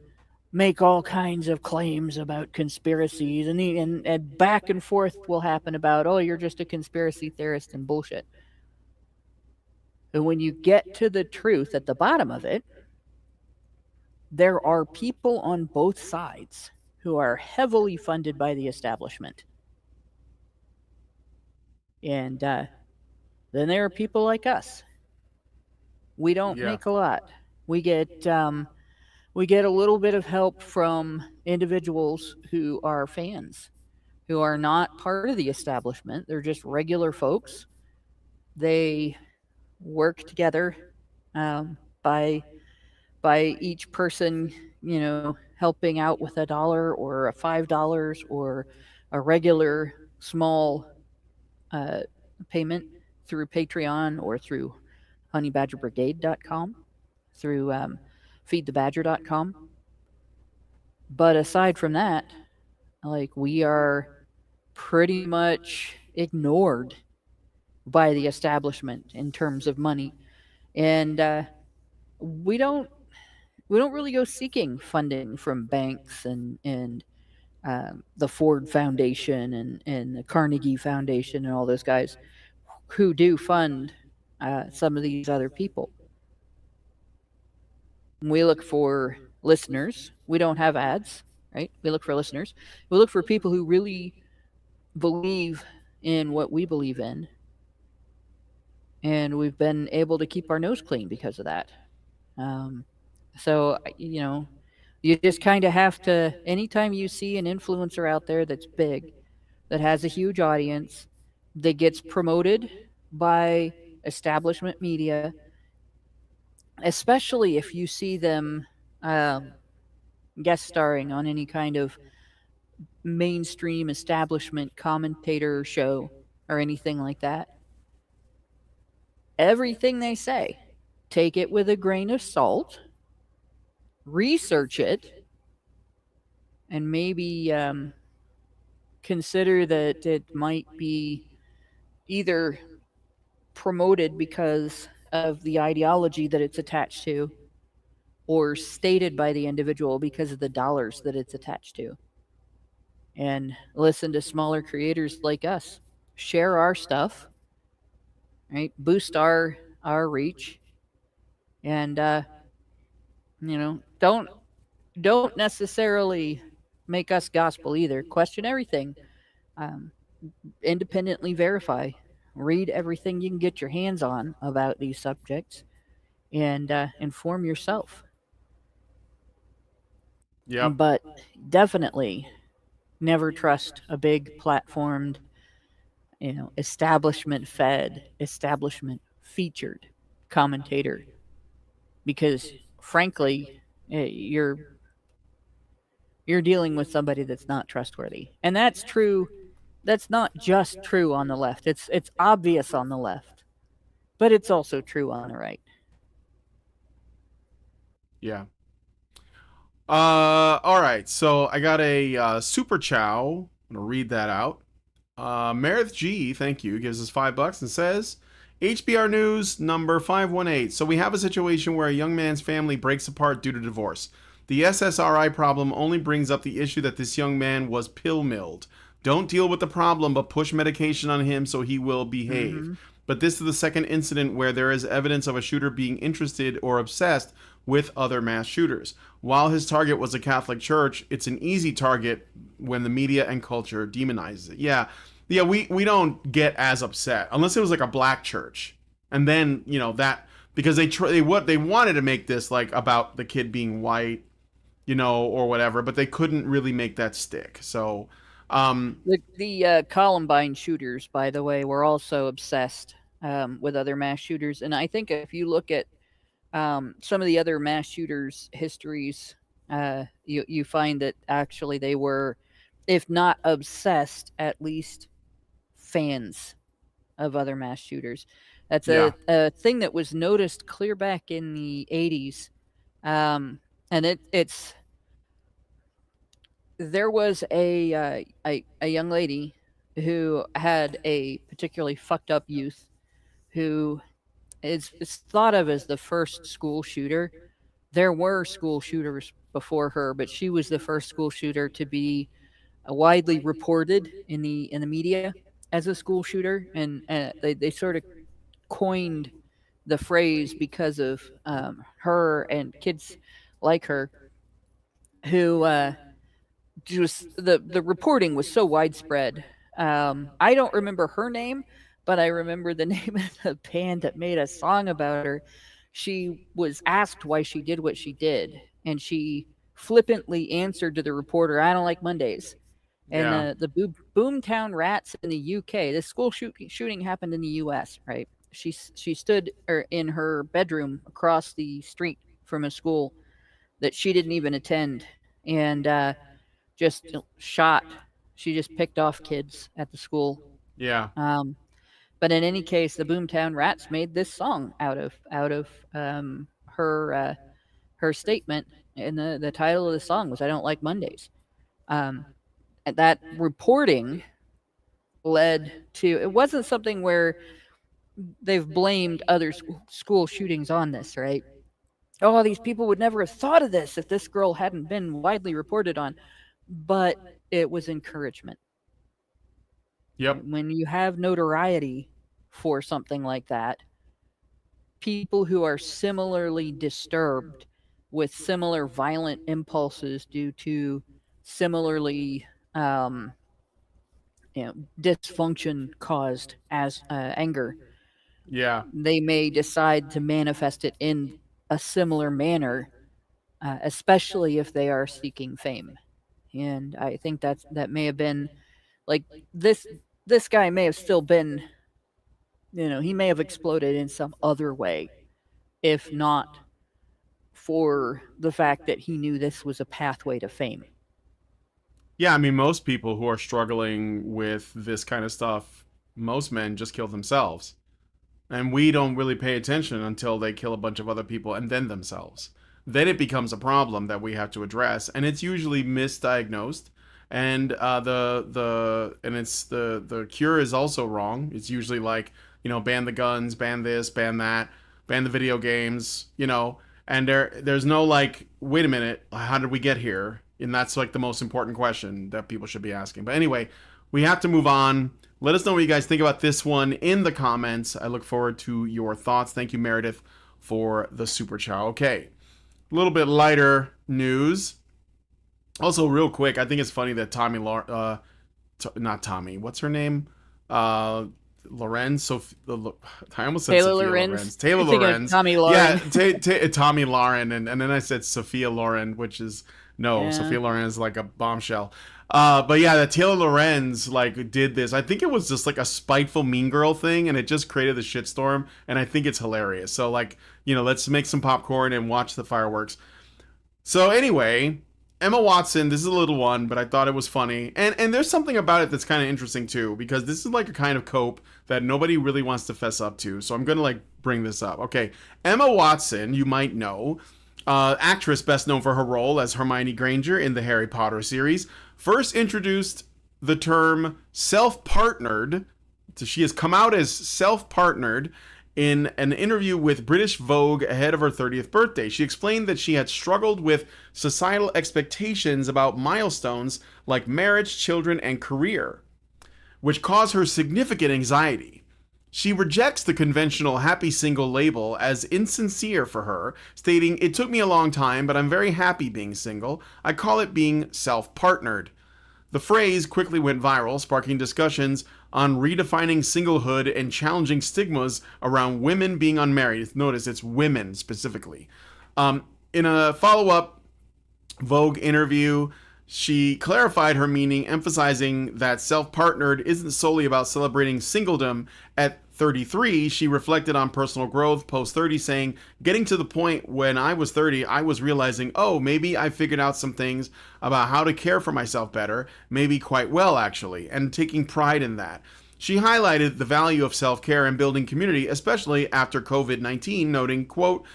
make all kinds of claims about conspiracies, and back and forth will happen about, oh, you're just a conspiracy theorist and bullshit. And when you get to the truth at the bottom of it, there are people on both sides who are heavily funded by the establishment. And then there are people like us. We don't Yeah. make a lot. We get a little bit of help from individuals who are fans, who are not part of the establishment. They're just regular folks. They work together by each person, helping out with $1 or a $5 or a regular small uh, payment through Patreon or through honeybadgerbrigade.com, through feedthebadger.com. But aside from that, like, we are pretty much ignored by the establishment in terms of money, and we don't really go seeking funding from banks and the Ford Foundation and the Carnegie Foundation and all those guys who do fund some of these other people. We look for listeners. We don't have ads, right? We look for listeners. We look for people who really believe in what we believe in. And we've been able to keep our nose clean because of that. So, you just kind of have to, anytime you see an influencer out there that's big, that has a huge audience, that gets promoted by establishment media, especially if you see them guest starring on any kind of mainstream establishment commentator show or anything like that, everything they say, take it with a grain of salt, research it, and maybe consider that it might be either promoted because of the ideology that it's attached to, or stated by the individual because of the dollars that it's attached to. And listen to smaller creators like us. Share our stuff, right? Boost our reach, and don't necessarily make us gospel either. Question everything. Independently verify. Read everything you can get your hands on about these subjects, and inform yourself. Yep. But definitely never trust a big platformed, establishment fed, establishment featured commentator, because frankly, you're dealing with somebody that's not trustworthy. And that's true. That's not just true on the left. It's obvious on the left, but it's also true on the right. Yeah. All right. So I got a super chow. I'm gonna read that out. Meredith G, thank you, gives us $5 and says, HBR News number 518. So we have a situation where a young man's family breaks apart due to divorce. The SSRI problem only brings up the issue that this young man was pill milled. Don't deal with the problem, but push medication on him so he will behave. Mm-hmm. But this is the second incident where there is evidence of a shooter being interested or obsessed with other mass shooters. While his target was a Catholic church, it's an easy target when the media and culture demonizes it. Yeah, we don't get as upset unless it was like a black church, and then that, because they wanted to make this like about the kid being white, or whatever, but they couldn't really make that stick. So, the Columbine shooters, by the way, were also obsessed with other mass shooters, and I think if you look at some of the other mass shooters' histories, you find that actually they were, if not obsessed, at least fans of other mass shooters. That's a thing that was noticed clear back in the 80s. And it's there was a young lady who had a particularly fucked up youth who is thought of as the first school shooter. There were school shooters before her, but she was the first school shooter to be widely reported in the media as a school shooter, and they sort of coined the phrase because of her and kids like her. who just the reporting was so widespread. I don't remember her name, but I remember the name of the band that made a song about her. She was asked why she did what she did, and she flippantly answered to the reporter, "I don't like Mondays." And Yeah. the Boomtown Rats in the UK. This school shooting happened in the US, right? She stood in her bedroom across the street from a school that she didn't even attend, and just shot. She just picked off kids at the school. Yeah. But in any case, the Boomtown Rats made this song out of her statement, and the title of the song was "I Don't Like Mondays." And that reporting led to, it wasn't something where they've blamed other school shootings on this, right? Oh, these people would never have thought of this if this girl hadn't been widely reported on. But it was encouragement. Yep. When you have notoriety for something like that, people who are similarly disturbed with similar violent impulses due to similarly dysfunction caused as anger, Yeah. they may decide to manifest it in a similar manner, especially if they are seeking fame. And I think that may have been like this guy may have still been, he may have exploded in some other way, if not for the fact that he knew this was a pathway to fame. Yeah, I mean, most people who are struggling with this kind of stuff, most men just kill themselves. And we don't really pay attention until they kill a bunch of other people and then themselves. Then it becomes a problem that we have to address, and it's usually misdiagnosed. And the cure is also wrong. It's usually like, ban the guns, ban this, ban that, ban the video games, and there's no like, wait a minute, how did we get here? And that's like the most important question that people should be asking. But anyway, we have to move on. Let us know what you guys think about this one in the comments. I look forward to your thoughts. Thank you, Meredith, for the super chat. Okay, a little bit lighter news. Also, real quick, I think it's funny that not Tommy, what's her name? Lorenz. I almost said Taylor Sophia Lorenz. Lorenz. Taylor You're thinking of Lorenz. Tommy Lauren. Yeah, Tommy Lauren, and then I said Sophia Loren, which is Yeah. Sophia Loren is like a bombshell. But yeah, that Taylor Lorenz like did this. I think it was just like a spiteful Mean Girl thing, and it just created the shitstorm. And I think it's hilarious. So like, let's make some popcorn and watch the fireworks. So anyway, Emma Watson. This is a little one, but I thought it was funny. And there's something about it that's kind of interesting too, because this is like a kind of cope that nobody really wants to fess up to. So I'm gonna like bring this up. Okay, Emma Watson, you might know. Actress best known for her role as Hermione Granger in the Harry Potter series, first introduced the term self-partnered. So she has come out as self-partnered in an interview with British Vogue ahead of her 30th birthday. She explained that she had struggled with societal expectations about milestones like marriage, children, and career, which caused her significant anxiety. She rejects the conventional happy single label as insincere for her, stating, "It took me a long time, but I'm very happy being single. I call it being self-partnered." The phrase quickly went viral, sparking discussions on redefining singlehood and challenging stigmas around women being unmarried. Notice it's women specifically. In a follow-up Vogue interview, she clarified her meaning, emphasizing that self-partnered isn't solely about celebrating singledom. At 33, she reflected on personal growth post-30, saying, "Getting to the point when I was 30, I was realizing, oh, maybe I figured out some things about how to care for myself better, maybe quite well, actually, and taking pride in that." She highlighted the value of self-care and building community, especially after COVID-19, noting, quote,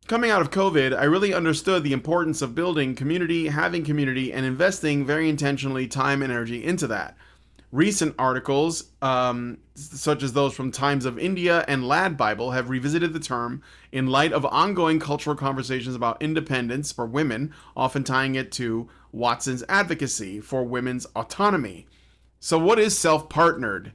"Coming out of COVID, I really understood the importance of building community, having community, and investing very intentionally time and energy into that. Recent articles, such as those from Times of India and Lad Bible, have revisited the term in light of ongoing cultural conversations about independence for women, often tying it to Watson's advocacy for women's autonomy." So what is self-partnered?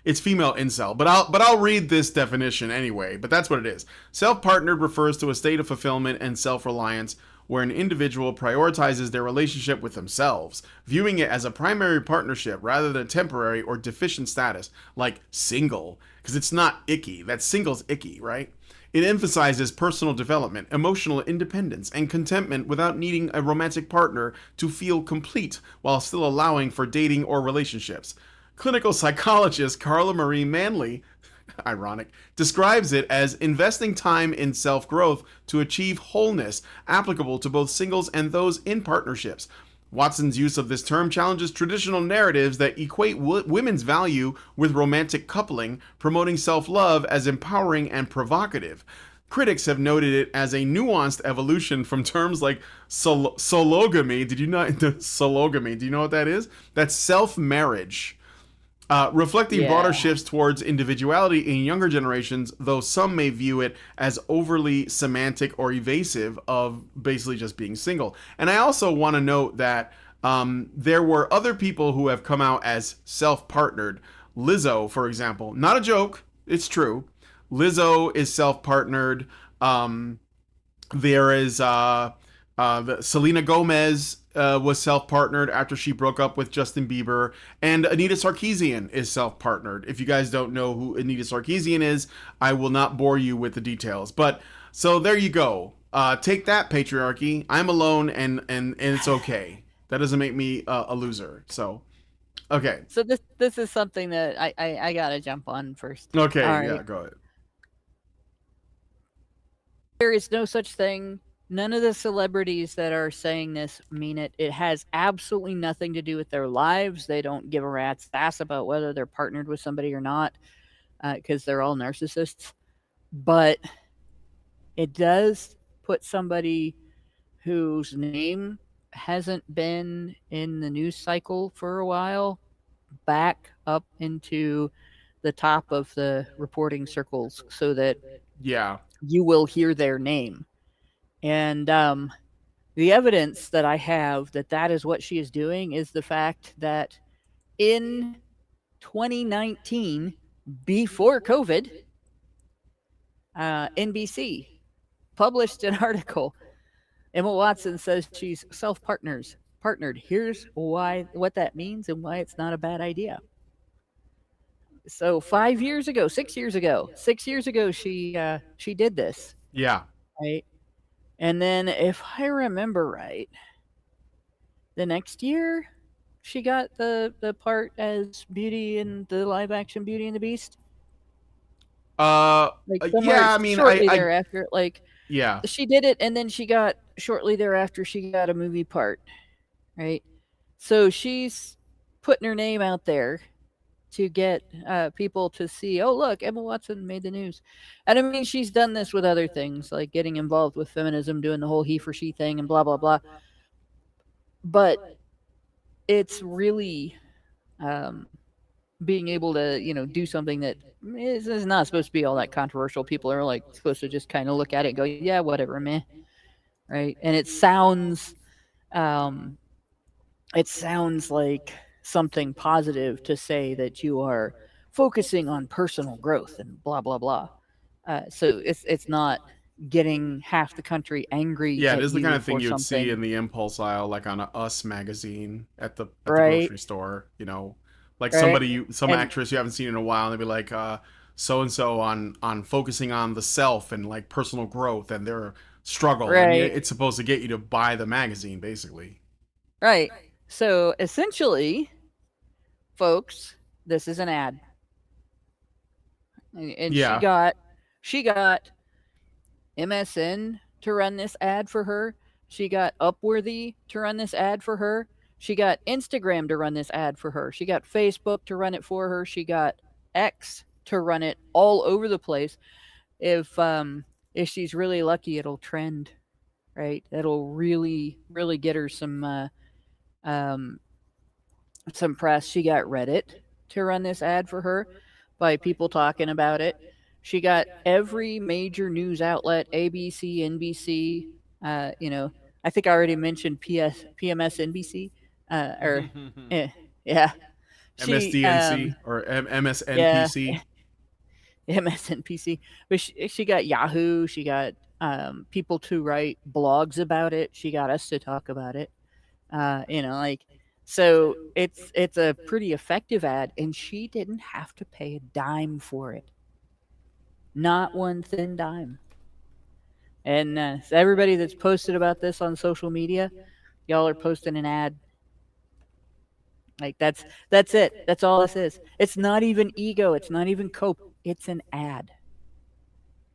It's female incel, but I'll read this definition anyway, but that's what it is. Self-partnered refers to a state of fulfillment and self-reliance where an individual prioritizes their relationship with themselves, viewing it as a primary partnership rather than temporary or deficient status, like single, because it's not icky. That single's icky, right? It emphasizes personal development, emotional independence, and contentment without needing a romantic partner to feel complete while still allowing for dating or relationships. Clinical psychologist Carla Marie Manley, ironic, describes it as investing time in self-growth to achieve wholeness, applicable to both singles and those in partnerships. Watson's use of this term challenges traditional narratives that equate women's value with romantic coupling, promoting self-love as empowering and provocative. Critics have noted it as a nuanced evolution from terms like sologamy. Did you know sologamy? Do you know what that is? That's self-marriage. Reflecting broader shifts towards individuality in younger generations, though some may view it as overly semantic or evasive of basically just being single. And I also want to note that there were other people who have come out as self-partnered. Lizzo, for example, not a joke, it's true. Lizzo is self-partnered. There is Selena Gomez was self-partnered after she broke up with Justin Bieber, and Anita Sarkeesian is self-partnered. If you guys don't know who Anita Sarkeesian is, I will not bore you with the details. But so there you go. Take that, patriarchy. I'm alone, and it's okay. That doesn't make me a loser. So, okay. So this is something that I gotta jump on first. Okay, All yeah, right. go ahead. There is no such thing. None of the celebrities that are saying this mean it. It has absolutely nothing to do with their lives. They don't give a rat's ass about whether they're partnered with somebody or not, because they're all narcissists. But it does put somebody whose name hasn't been in the news cycle for a while back up into the top of the reporting circles so that you will hear their name. And the evidence that I have that is what she is doing is the fact that in 2019, before COVID, NBC published an article. Emma Watson says she's partnered. Here's what that means and why it's not a bad idea. So 6 years ago, she did this. Yeah. Right. And then, if I remember right, the next year, she got the part as Beauty in the live action Beauty and the Beast. Yeah, I mean, shortly thereafter, yeah, she did it, and then she got shortly thereafter she got a movie part, right? So she's putting her name out there to get people to see, oh, look, Emma Watson made the news. And I mean, she's done this with other things, like getting involved with feminism, doing the whole he for she thing and blah, blah, blah. But it's really being able to, do something that is not supposed to be all that controversial. People are supposed to just kind of look at it and go, yeah, whatever, meh. Right. And it sounds like something positive to say that you are focusing on personal growth and blah blah blah. So it's not getting half the country angry. Yeah, it is the kind of thing you'd see in the impulse aisle, like on a Us magazine at the right. grocery store. Like right. some actress you haven't seen in a while, and they'd be like, so and so on focusing on the self and like personal growth and their struggle. Right. And it's supposed to get you to buy the magazine, basically. Right. So essentially, folks, this is an ad. And she got MSN to run this ad for her. She got Upworthy to run this ad for her. She got Instagram to run this ad for her. She got Facebook to run it for her. She got X to run it all over the place. If she's really lucky, it'll trend, right? It'll really, really get her some press. She got Reddit to run this ad for her by people talking about it. She got every major news outlet, ABC, NBC, I think I already mentioned PMSNBC, yeah. MSDNC or MSNPC. Yeah, MSNPC. But she got Yahoo, she got people to write blogs about it. She got us to talk about it. Like, so it's a pretty effective ad, and she didn't have to pay a dime for it. Not one thin dime. And so everybody that's posted about this on social media, y'all are posting an ad. Like that's it. That's all this is. It's not even ego. It's not even cope. It's an ad.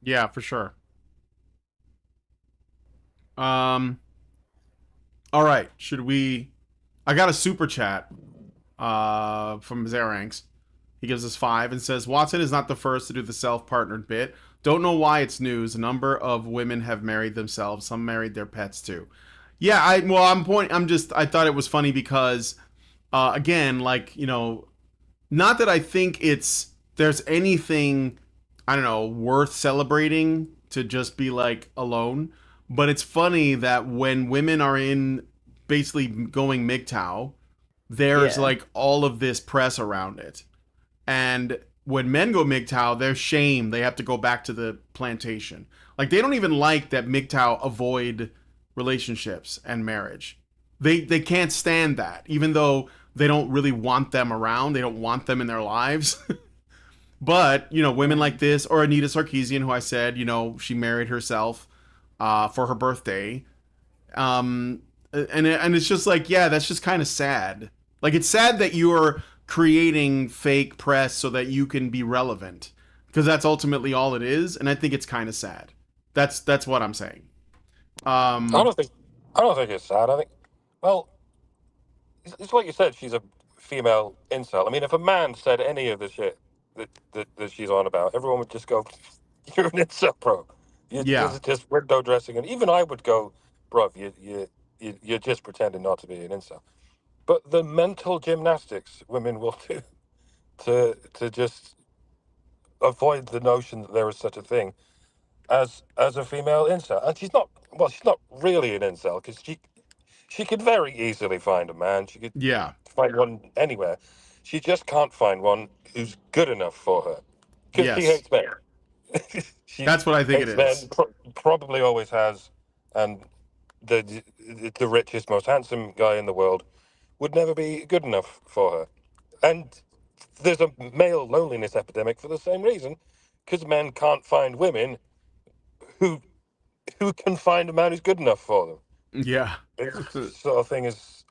Yeah, for sure. All right. Should we? I got a super chat from Zaranx. He gives us 5 and says Watson is not the first to do the self-partnered bit. Don't know why it's news. A number of women have married themselves. Some married their pets too. Yeah, I thought it was funny because again, like, not that I think there's anything, I don't know, worth celebrating to just be like alone, but it's funny that when women are in basically going MGTOW, there's like all of this press around it. And when men go MGTOW, they're shamed. They have to go back to the plantation. Like, they don't even like that MGTOW avoid relationships and marriage. They can't stand that, even though they don't really want them around. They don't want them in their lives. But, women like this, or Anita Sarkeesian, who I said, she married herself for her birthday. And it's just like, yeah, that's just kind of sad. Like, it's sad that you're creating fake press so that you can be relevant, because that's ultimately all it is. And I think it's kind of sad. That's what I'm saying. I don't think it's sad. I think, well, it's like you said, she's a female incel. I mean, if a man said any of the shit that she's on about, everyone would just go, "You're an incel, bro. You're just window dressing." And even I would go, "Bro, you're just pretending not to be an incel." But the mental gymnastics women will do to just avoid the notion that there is such a thing as a female incel. And she's not really an incel, because she could very easily find a man. She could find one anywhere. She just can't find one who's good enough for her, because she hates men. That's what I think it is. Men, probably always has, and the richest, most handsome guy in the world would never be good enough for her. And there's a male loneliness epidemic for the same reason, because men can't find women who can find a man who's good enough for them. Yeah. This sort of thing is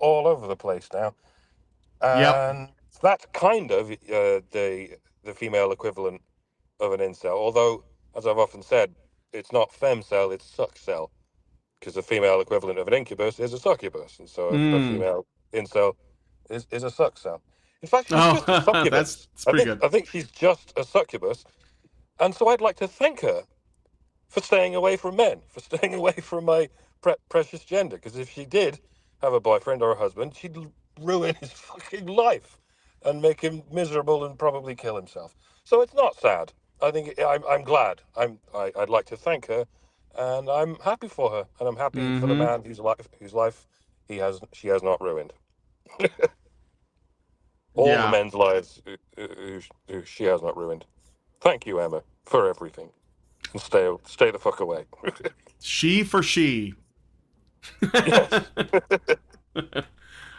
all over the place now. And that's kind of the female equivalent of an incel. Although, as I've often said, it's not femcel, it's succel. Because the female equivalent of an incubus is a succubus. And so a female incel is a succel. In fact, she's just a succubus. That's pretty good. I think she's just a succubus. And so I'd like to thank her for staying away from men, for staying away from my precious gender. Because if she did have a boyfriend or a husband, she'd ruin his fucking life and make him miserable and probably kill himself. So it's not sad. I think I'm glad. I'd like to thank her, and I'm happy for her, and I'm happy for the man whose life she has not ruined. All the men's lives who she has not ruined. Thank you, Emma, for everything. And stay the fuck away. She for she. Yes.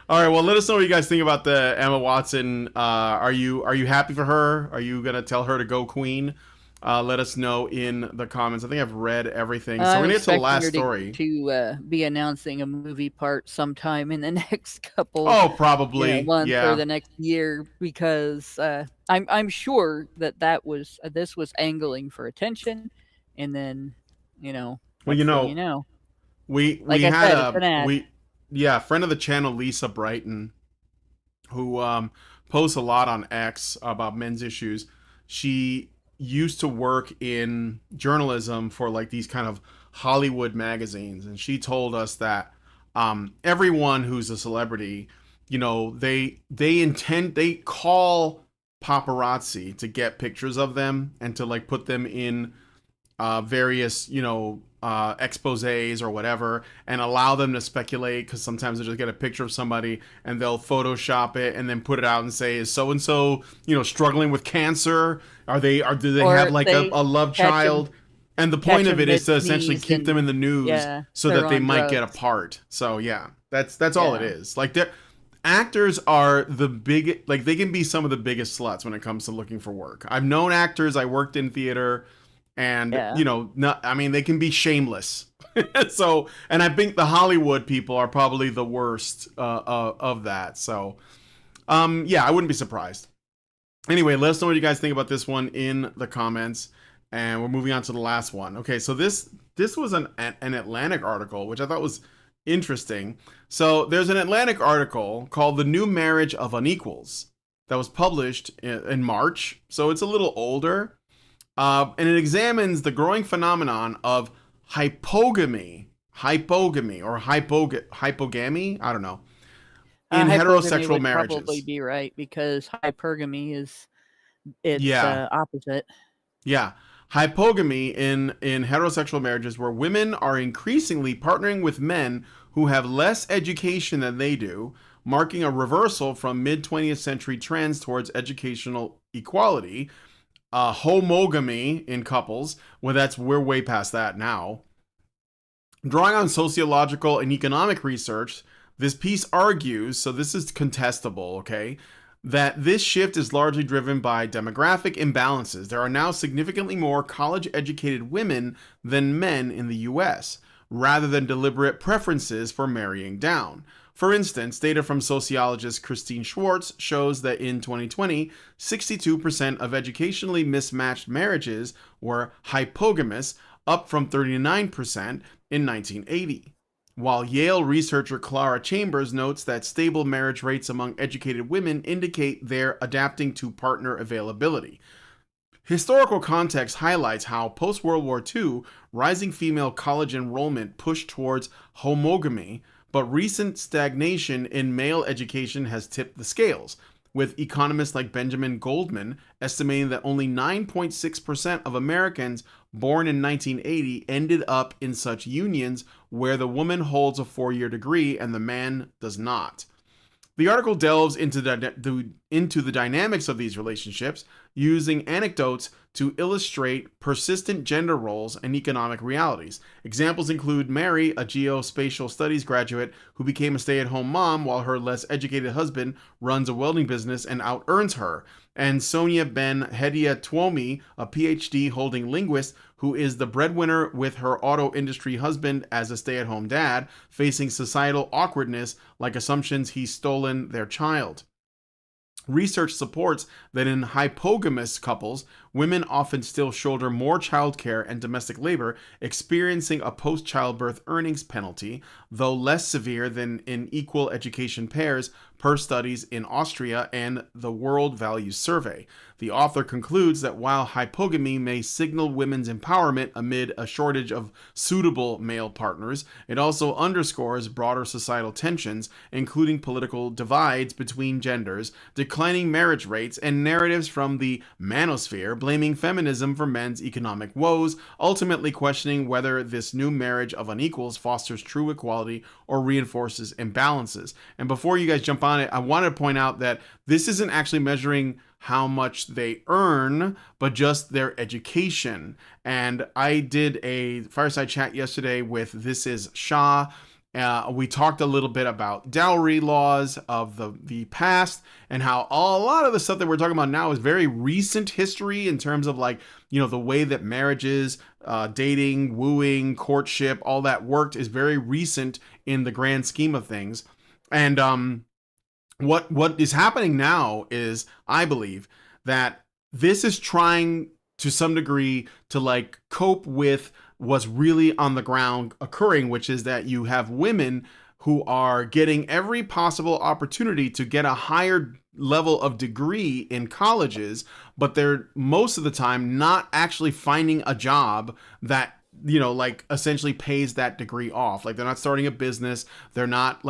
All right, well, let us know what you guys think about the Emma Watson. Are you happy for her? Are you gonna tell her to go queen? Let us know in the comments. I think I've read everything. So we're gonna get to the last story. To be announcing a movie part sometime in the next couple. Oh, probably months or the next year, because I'm sure that this was angling for attention, and then well, we like I had said, it's an ad. friend of the channel, Lisa Brighton, who posts a lot on X about men's issues. She used to work in journalism for like these kind of Hollywood magazines, and she told us that everyone who's a celebrity, they call paparazzi to get pictures of them and to like put them in various exposés or whatever, and allow them to speculate, because sometimes they just get a picture of somebody and they'll Photoshop it and then put it out and say, is so and so struggling with cancer? Do they have like a love child? And the point catch of 'em it is to essentially mid-sneeze keep them in the news yeah, so they're that they on might get drugs. apart. So yeah, that's all it Yeah. is. Like actors are they can be some of the biggest sluts when it comes to looking for work. I've known actors, I worked in theater, and Yeah. they can be shameless. So, and I think the Hollywood people are probably the worst of that. So, yeah, I wouldn't be surprised. Anyway, let us know what you guys think about this one in the comments, and we're moving on to the last one. Okay, so this was an Atlantic article, which I thought was interesting. So there's an Atlantic article called "The New Marriage of Unequals" that was published in March, so it's a little older, and it examines the growing phenomenon of hypogamy, hypogamy. I don't know, in Hypogamy heterosexual would probably marriages. be right because hypergamy is its Yeah, opposite. yeah. Hypogamy in heterosexual marriages where women are increasingly partnering with men who have less education than they do, marking a reversal from mid 20th century trends towards educational equality. Homogamy in couples, well, we're way past that now. Drawing on sociological and economic research, this piece argues, so this is contestable, okay, that this shift is largely driven by demographic imbalances. There are now significantly more college educated women than men in the US, rather than deliberate preferences for marrying down. For instance, data from sociologist Christine Schwartz shows that in 2020, 62% of educationally mismatched marriages were hypogamous, up from 39% in 1980. While Yale researcher Clara Chambers notes that stable marriage rates among educated women indicate they're adapting to partner availability. Historical context highlights how post-World War II, rising female college enrollment pushed towards homogamy, but recent stagnation in male education has tipped the scales, with economists like Benjamin Goldman estimating that only 9.6% of Americans born in 1980 ended up in such unions where the woman holds a 4-year degree and the man does not. The article delves into the dynamics of these relationships, using anecdotes to illustrate persistent gender roles and economic realities. Examples include Mary, a geospatial studies graduate who became a stay-at-home mom while her less educated husband runs a welding business and out-earns her, and Sonia Ben Hedia Tuomi, a PhD holding linguist who is the breadwinner with her auto industry husband as a stay-at-home dad, facing societal awkwardness like assumptions he's stolen their child. Research supports that in hypogamous couples, women often still shoulder more childcare and domestic labor, experiencing a post-childbirth earnings penalty, though less severe than in equal education pairs, per studies in Austria and the World Values Survey. The author concludes that while hypogamy may signal women's empowerment amid a shortage of suitable male partners, it also underscores broader societal tensions, including political divides between genders, declining marriage rates, and narratives from the manosphere blaming feminism for men's economic woes, ultimately questioning whether this new marriage of unequals fosters true equality or reinforces imbalances. And before you guys jump on it, I want to point out that this isn't actually measuring how much they earn, but just their education. And I did a fireside chat yesterday with This Is Shah. We talked a little bit about dowry laws of the past and how a lot of the stuff that we're talking about now is very recent history in terms of the way that marriages, dating, wooing, courtship, all that worked is very recent in the grand scheme of things. And what is happening now is, I believe, that this is trying to some degree to cope with what's really on the ground occurring, which is that you have women who are getting every possible opportunity to get a higher level of degree in colleges, but they're most of the time not actually finding a job that essentially pays that degree off. They're not starting a business. They're not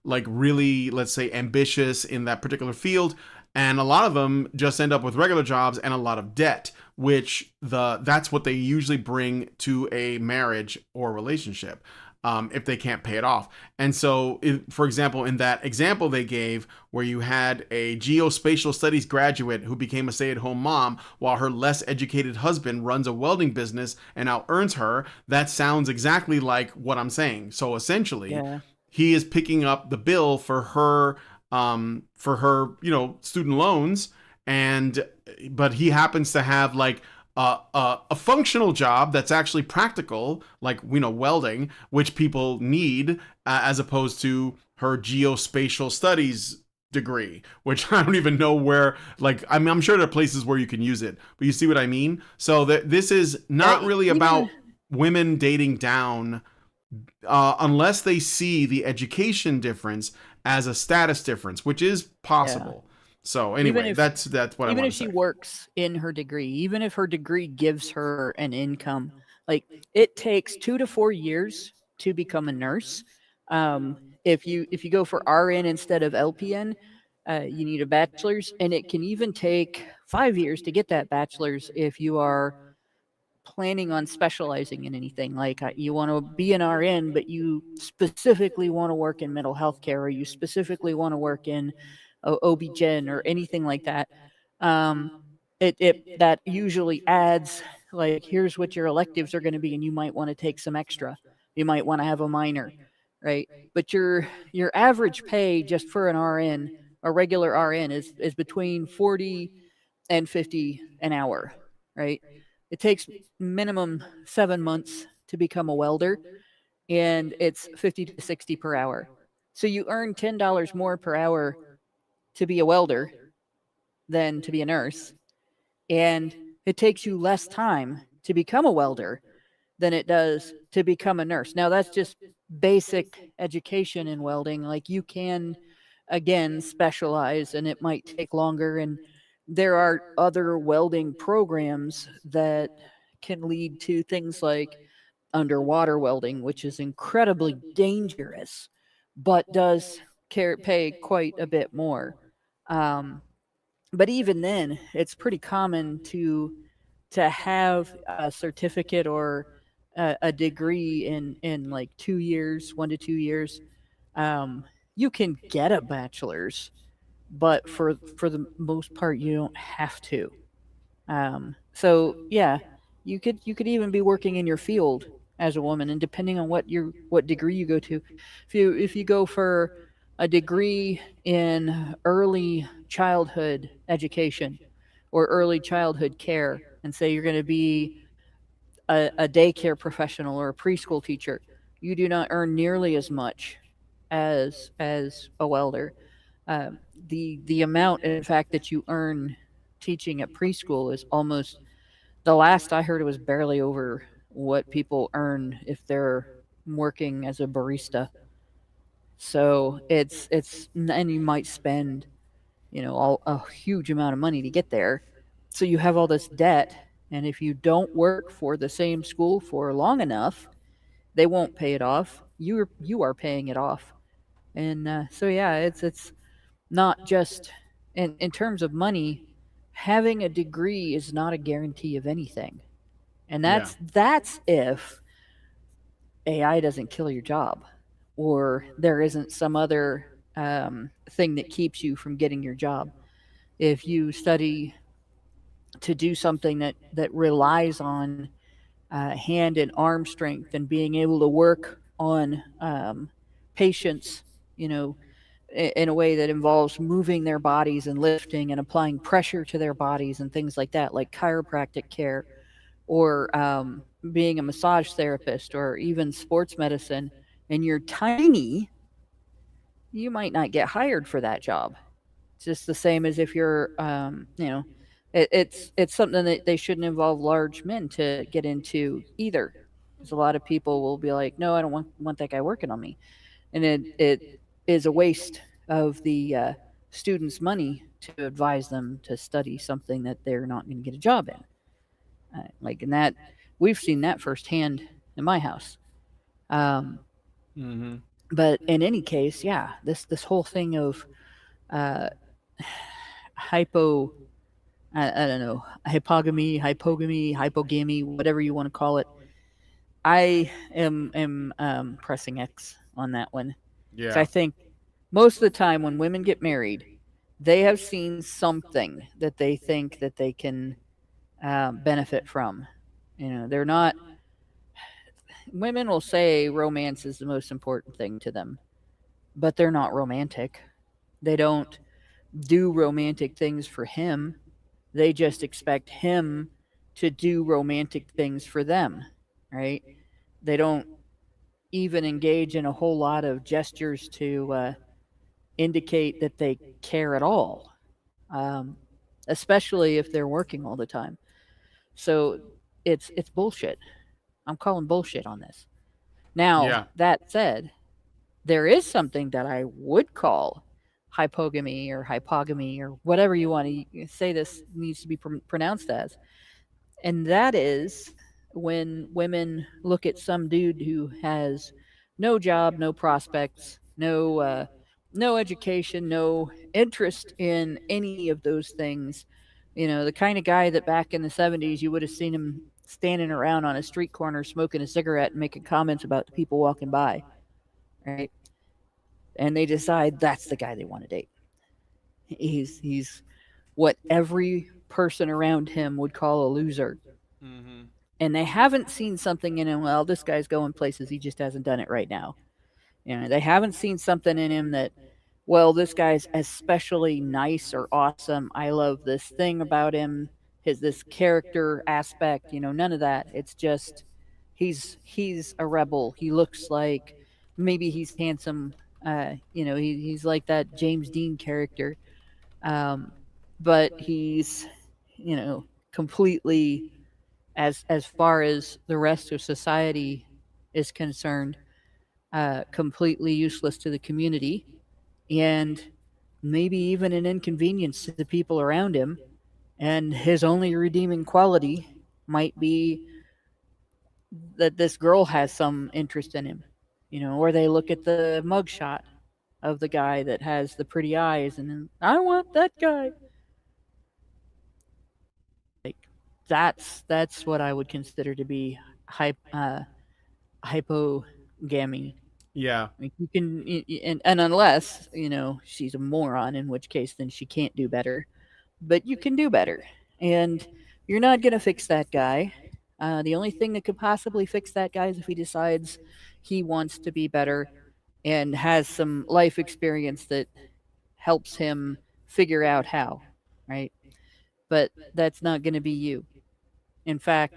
really, let's say, ambitious in that particular field. And a lot of them just end up with regular jobs and a lot of debt, which that's what they usually bring to a marriage or relationship. if they can't pay it off. And so, for example, in that example they gave, where you had a geospatial studies graduate who became a stay-at-home mom while her less educated husband runs a welding business and out earns her, that sounds exactly like what I'm saying. So essentially, Yeah. he is picking up the bill for her, student loans, and but he happens to have like a functional job that's actually practical, like welding, which people need, as opposed to her geospatial studies degree, which I don't even know where. Like, I'm sure there are places where you can use it, but you see what I mean. So that this is not really about women dating down, unless they see the education difference as a status difference, which is possible. So anyway, that's what I want to say. Even if she works in her degree, even if her degree gives her an income, like it takes 2 to 4 years to become a nurse. If you go for RN instead of LPN, you need a bachelor's, and it can even take 5 years to get that bachelor's if you are planning on specializing in anything. Like you want to be an RN, but you specifically want to work in mental health care, or you specifically want to work in OB-GYN or anything like that. It that usually adds, like, here's what your electives are going to be, and you might want to take some extra. You might want to have a minor, right? But your average pay just for an RN, a regular RN, is between 40 and 50 an hour, right? It takes minimum 7 months to become a welder, and it's 50 to 60 per hour. So you earn $10 more per hour to be a welder than to be a nurse, and it takes you less time to become a welder than it does to become a nurse. Now, that's just basic education in welding. Like, you can, again, specialize, and it might take longer, and there are other welding programs that can lead to things like underwater welding, which is incredibly dangerous, but does pay quite a bit more. But even then, it's pretty common to have a certificate or a degree in like 2 years, 1 to 2 years. You can get a bachelor's, but for the most part, you don't have to. So yeah, you could even be working in your field as a woman, and depending on what degree you go to, if you go for a degree in early childhood education or early childhood care, and say you're going to be a daycare professional or a preschool teacher, you do not earn nearly as much as a welder. The amount, in fact, that you earn teaching at preschool is almost, the last I heard, it was barely over what people earn if they're working as a barista. So it's and you might spend, a huge amount of money to get there. So you have all this debt, and if you don't work for the same school for long enough, they won't pay it off. You are paying it off. And so yeah, it's not just in terms of money. Having a degree is not a guarantee of anything, and that's if AI doesn't kill your job, or there isn't some other thing that keeps you from getting your job. If you study to do something that relies on hand and arm strength and being able to work on patients, in a way that involves moving their bodies and lifting and applying pressure to their bodies and things like that, like chiropractic care, or being a massage therapist, or even sports medicine, and you're tiny, you might not get hired for that job. It's just the same as if you're, it's something that they shouldn't involve large men to get into either. Because a lot of people will be like, no, I don't want that guy working on me. And it is a waste of the students' money to advise them to study something that they're not going to get a job in. And that, we've seen that firsthand in my house. But in any case, yeah, this whole thing of hypo, I don't know, hypogamy, hypogamy, whatever you want to call it. I am pressing X on that one. So I Yeah. think most of the time when women get married, they have seen something that they think that they can benefit from. They're not. Women will say romance is the most important thing to them, but they're not romantic. They don't do romantic things for him. They just expect him to do romantic things for them, right? They don't even engage in a whole lot of gestures to indicate that they care at all, um, especially if they're working all the time. So it's bullshit. I'm calling bullshit on this. Now Yeah. that said, there is something that I would call hypogamy or whatever you want to say this needs to be pronounced as. And that is when women look at some dude who has no job, no prospects, no education, no interest in any of those things. The kind of guy that back in the 70s you would have seen him standing around on a street corner smoking a cigarette and making comments about the people walking by, right? And they decide that's the guy they want to date. He's what every person around him would call a loser, Mm-hmm. and they haven't seen something in him. Well, this guy's going places, he just hasn't done it right now. They haven't seen something in him that, well, this guy's especially nice or awesome. I love this thing about him, his this character aspect. None of that. It's just he's a rebel. He looks like maybe he's handsome. He's like that James Dean character, um, but he's completely, as far as the rest of society is concerned, completely useless to the community, and maybe even an inconvenience to the people around him. And his only redeeming quality might be that this girl has some interest in him, or they look at the mugshot of the guy that has the pretty eyes, and then, I want that guy. Like that's what I would consider to be hypogamy. Yeah. Like you can, and unless she's a moron, in which case then she can't do better. But you can do better, and you're not gonna fix that guy. The only thing that could possibly fix that guy is if he decides he wants to be better and has some life experience that helps him figure out how, right? But that's not going to be you. In fact,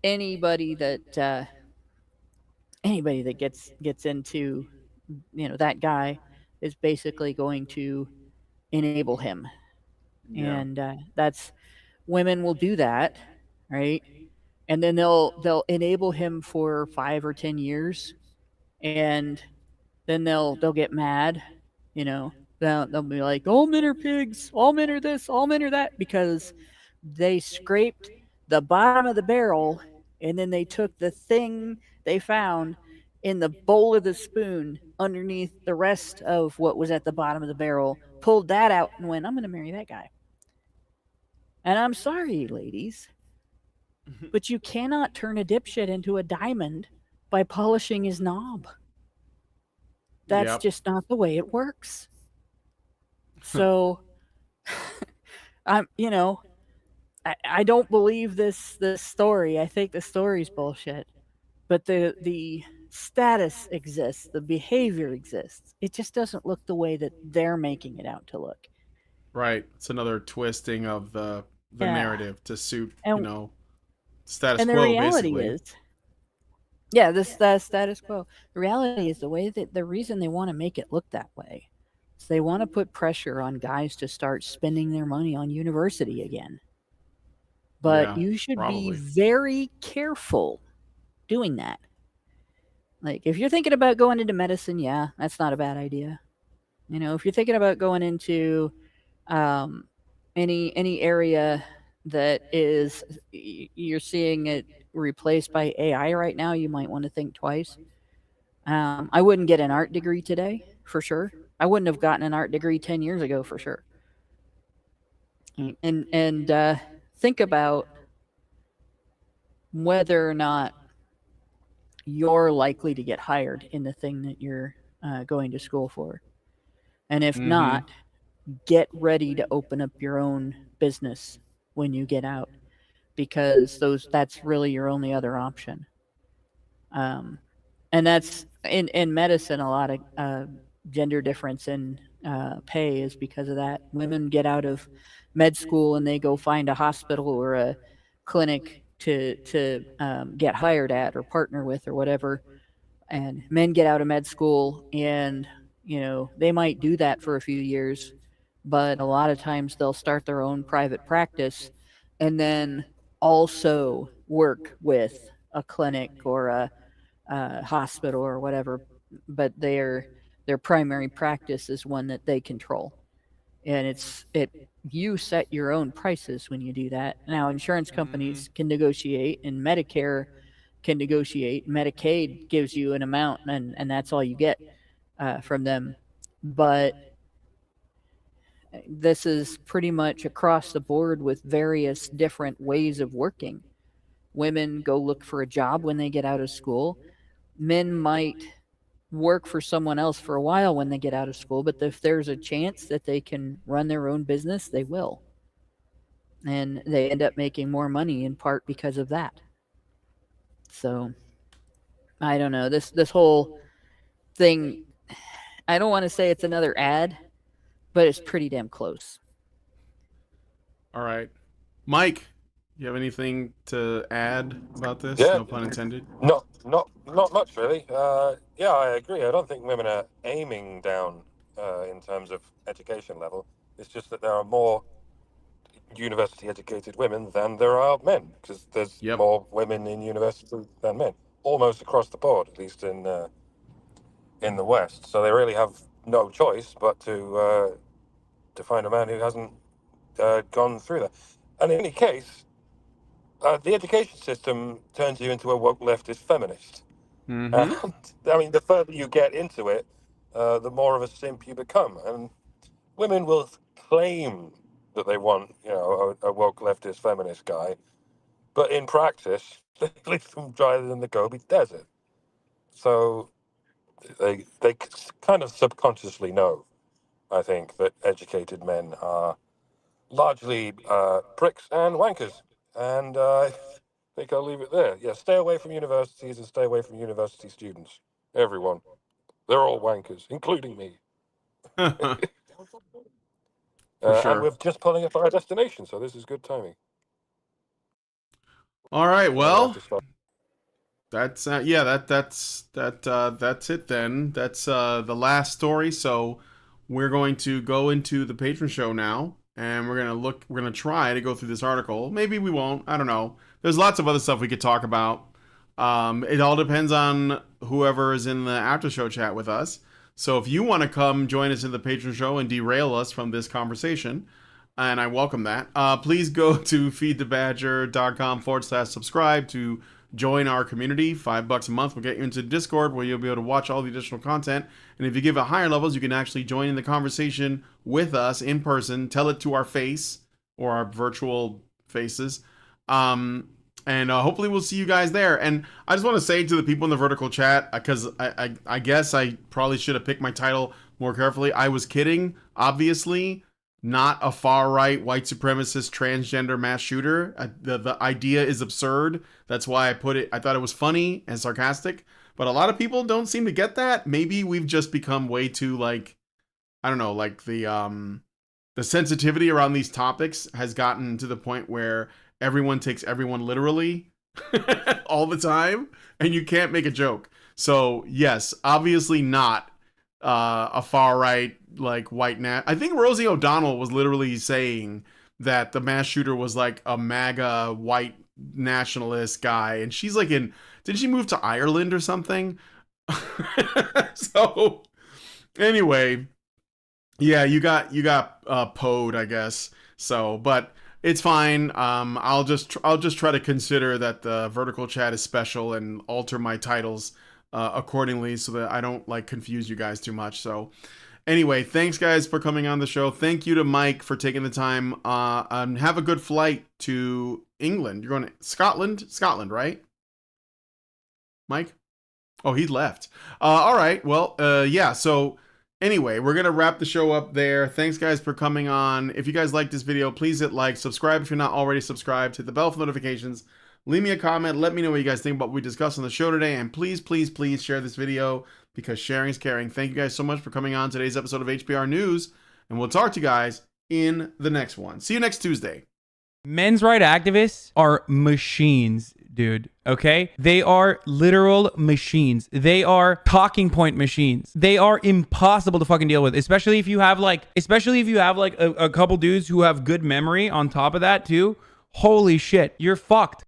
anybody that gets into that guy is basically going to enable him, Yeah. and that's women will do that, right? And then they'll enable him for 5 or 10 years, and then they'll get mad, you know. They'll be like, all men are pigs, all men are this, all men are that, because they scraped the bottom of the barrel, and then they took the thing they found in the bowl of the spoon underneath the rest of what was at the bottom of the barrel, pulled that out, and went, I'm going to marry that guy. And I'm sorry, ladies, but you cannot turn a dipshit into a diamond by polishing his knob. That's Yep. just not the way it works. So, I'm, I don't believe this story. I think the story's bullshit. But the status exists, the behavior exists. It just doesn't look the way that they're making it out to look. Right. It's another twisting of the Yeah. narrative to suit, And status and the quo, reality basically. is, yeah, this the status quo. The reality is the reason they want to make it look that way is they want to put pressure on guys to start spending their money on university again. But Yeah. you should be Probably. very careful doing that. Like if you're thinking about going into medicine, yeah, that's not a bad idea. If you're thinking about going into um, any area that is you're seeing it replaced by AI right now, you might want to think twice. I wouldn't get an art degree today for sure. I wouldn't have gotten an art degree 10 years ago for sure. And think about whether or not you're likely to get hired in the thing that you're going to school for. And if not, get ready to open up your own business when you get out, because that's really your only other option. And that's in medicine, a lot of gender difference in pay is because of that. Women get out of med school and they go find a hospital or a clinic to get hired at or partner with or whatever, and men get out of med school and they might do that for a few years, but a lot of times they'll start their own private practice and then also work with a clinic or a hospital or whatever, but their primary practice is one that they control. And you set your own prices when you do that. Now insurance companies can negotiate, and Medicare can negotiate. Medicaid gives you an amount, and that's all you get from them. But this is pretty much across the board with various different ways of working. Women go look for a job when they get out of school. Men might work for someone else for a while when they get out of school, but if there's a chance that they can run their own business, they will. And they end up making more money in part because of that. So I don't know. This whole thing, I don't want to say it's another ad, but it's pretty damn close. All right. Mike, you have anything to add about this? Yeah. No pun intended. Not much really. Yeah, I agree. I don't think women are aiming down in terms of education level. It's just that there are more university educated women than there are men, because there's Yep. more women in university than men, almost across the board, at least in the West. So they really have no choice but to find a man who hasn't gone through that. And in any case, the education system turns you into a woke leftist feminist. Mm-hmm. And, I mean, the further you get into it, the more of a simp you become. And women will claim that they want, a woke leftist feminist guy, but in practice, they leave them drier than the Gobi Desert. So they kind of subconsciously know, I think, that educated men are largely pricks and wankers. And I think I'll leave it there. Yeah, stay away from universities and stay away from university students. Everyone. They're all wankers, including me. For And sure. we're just pulling up our destination, so this is good timing. All right. We'll Well, have to start. that's that's it then. That's the last story. So we're going to go into the patron show now, and we're gonna try to go through this article. Maybe we won't. I don't know. There's lots of other stuff we could talk about. It all depends on whoever is in the after show chat with us. So if you want to come join us in the patron show and derail us from this conversation, and I welcome that, please go to feedthebadger.com/subscribe to join our community. $5 a month will get you into Discord, where you'll be able to watch all the additional content. And if you give it higher levels, you can actually join in the conversation with us in person, tell it to our face or our virtual faces. And hopefully we'll see you guys there. And I just want to say to the people in the vertical chat, because I guess I probably should have picked my title more carefully. I was kidding, obviously. Not a far-right white supremacist transgender mass shooter. The idea is absurd. That's why I put it. I thought it was funny and sarcastic. But a lot of people don't seem to get that. Maybe we've just become way too, like, I don't know, like the sensitivity around these topics has gotten to the point where everyone takes everyone literally all the time, and you can't make a joke. So yes, obviously not a far right like white I think Rosie O'Donnell was literally saying that the mass shooter was like a MAGA white nationalist guy, and she's like did she move to Ireland or something? So anyway, yeah, you got PO'd, I guess. So, but it's fine. I'll just try to consider that the vertical chat is special and alter my titles accordingly so that I don't like confuse you guys too much. So Anyway, thanks guys for coming on the show. Thank you to Mike for taking the time. And have a good flight to England. You're going to Scotland, right? Mike? Oh, he left. All right. Well, yeah. So anyway, we're going to wrap the show up there. Thanks guys for coming on. If you guys like this video, please hit like, subscribe if you're not already subscribed, hit the bell for notifications, leave me a comment, let me know what you guys think about what we discussed on the show today, and please, please, please share this video because sharing is caring. Thank you guys so much for coming on today's episode of HBR News, and we'll talk to you guys in the next one. See you next Tuesday. Men's rights activists are machines, dude. Okay? They are literal machines. They are talking point machines. They are impossible to fucking deal with, especially if you have like a couple dudes who have good memory on top of that too. Holy shit, you're fucked.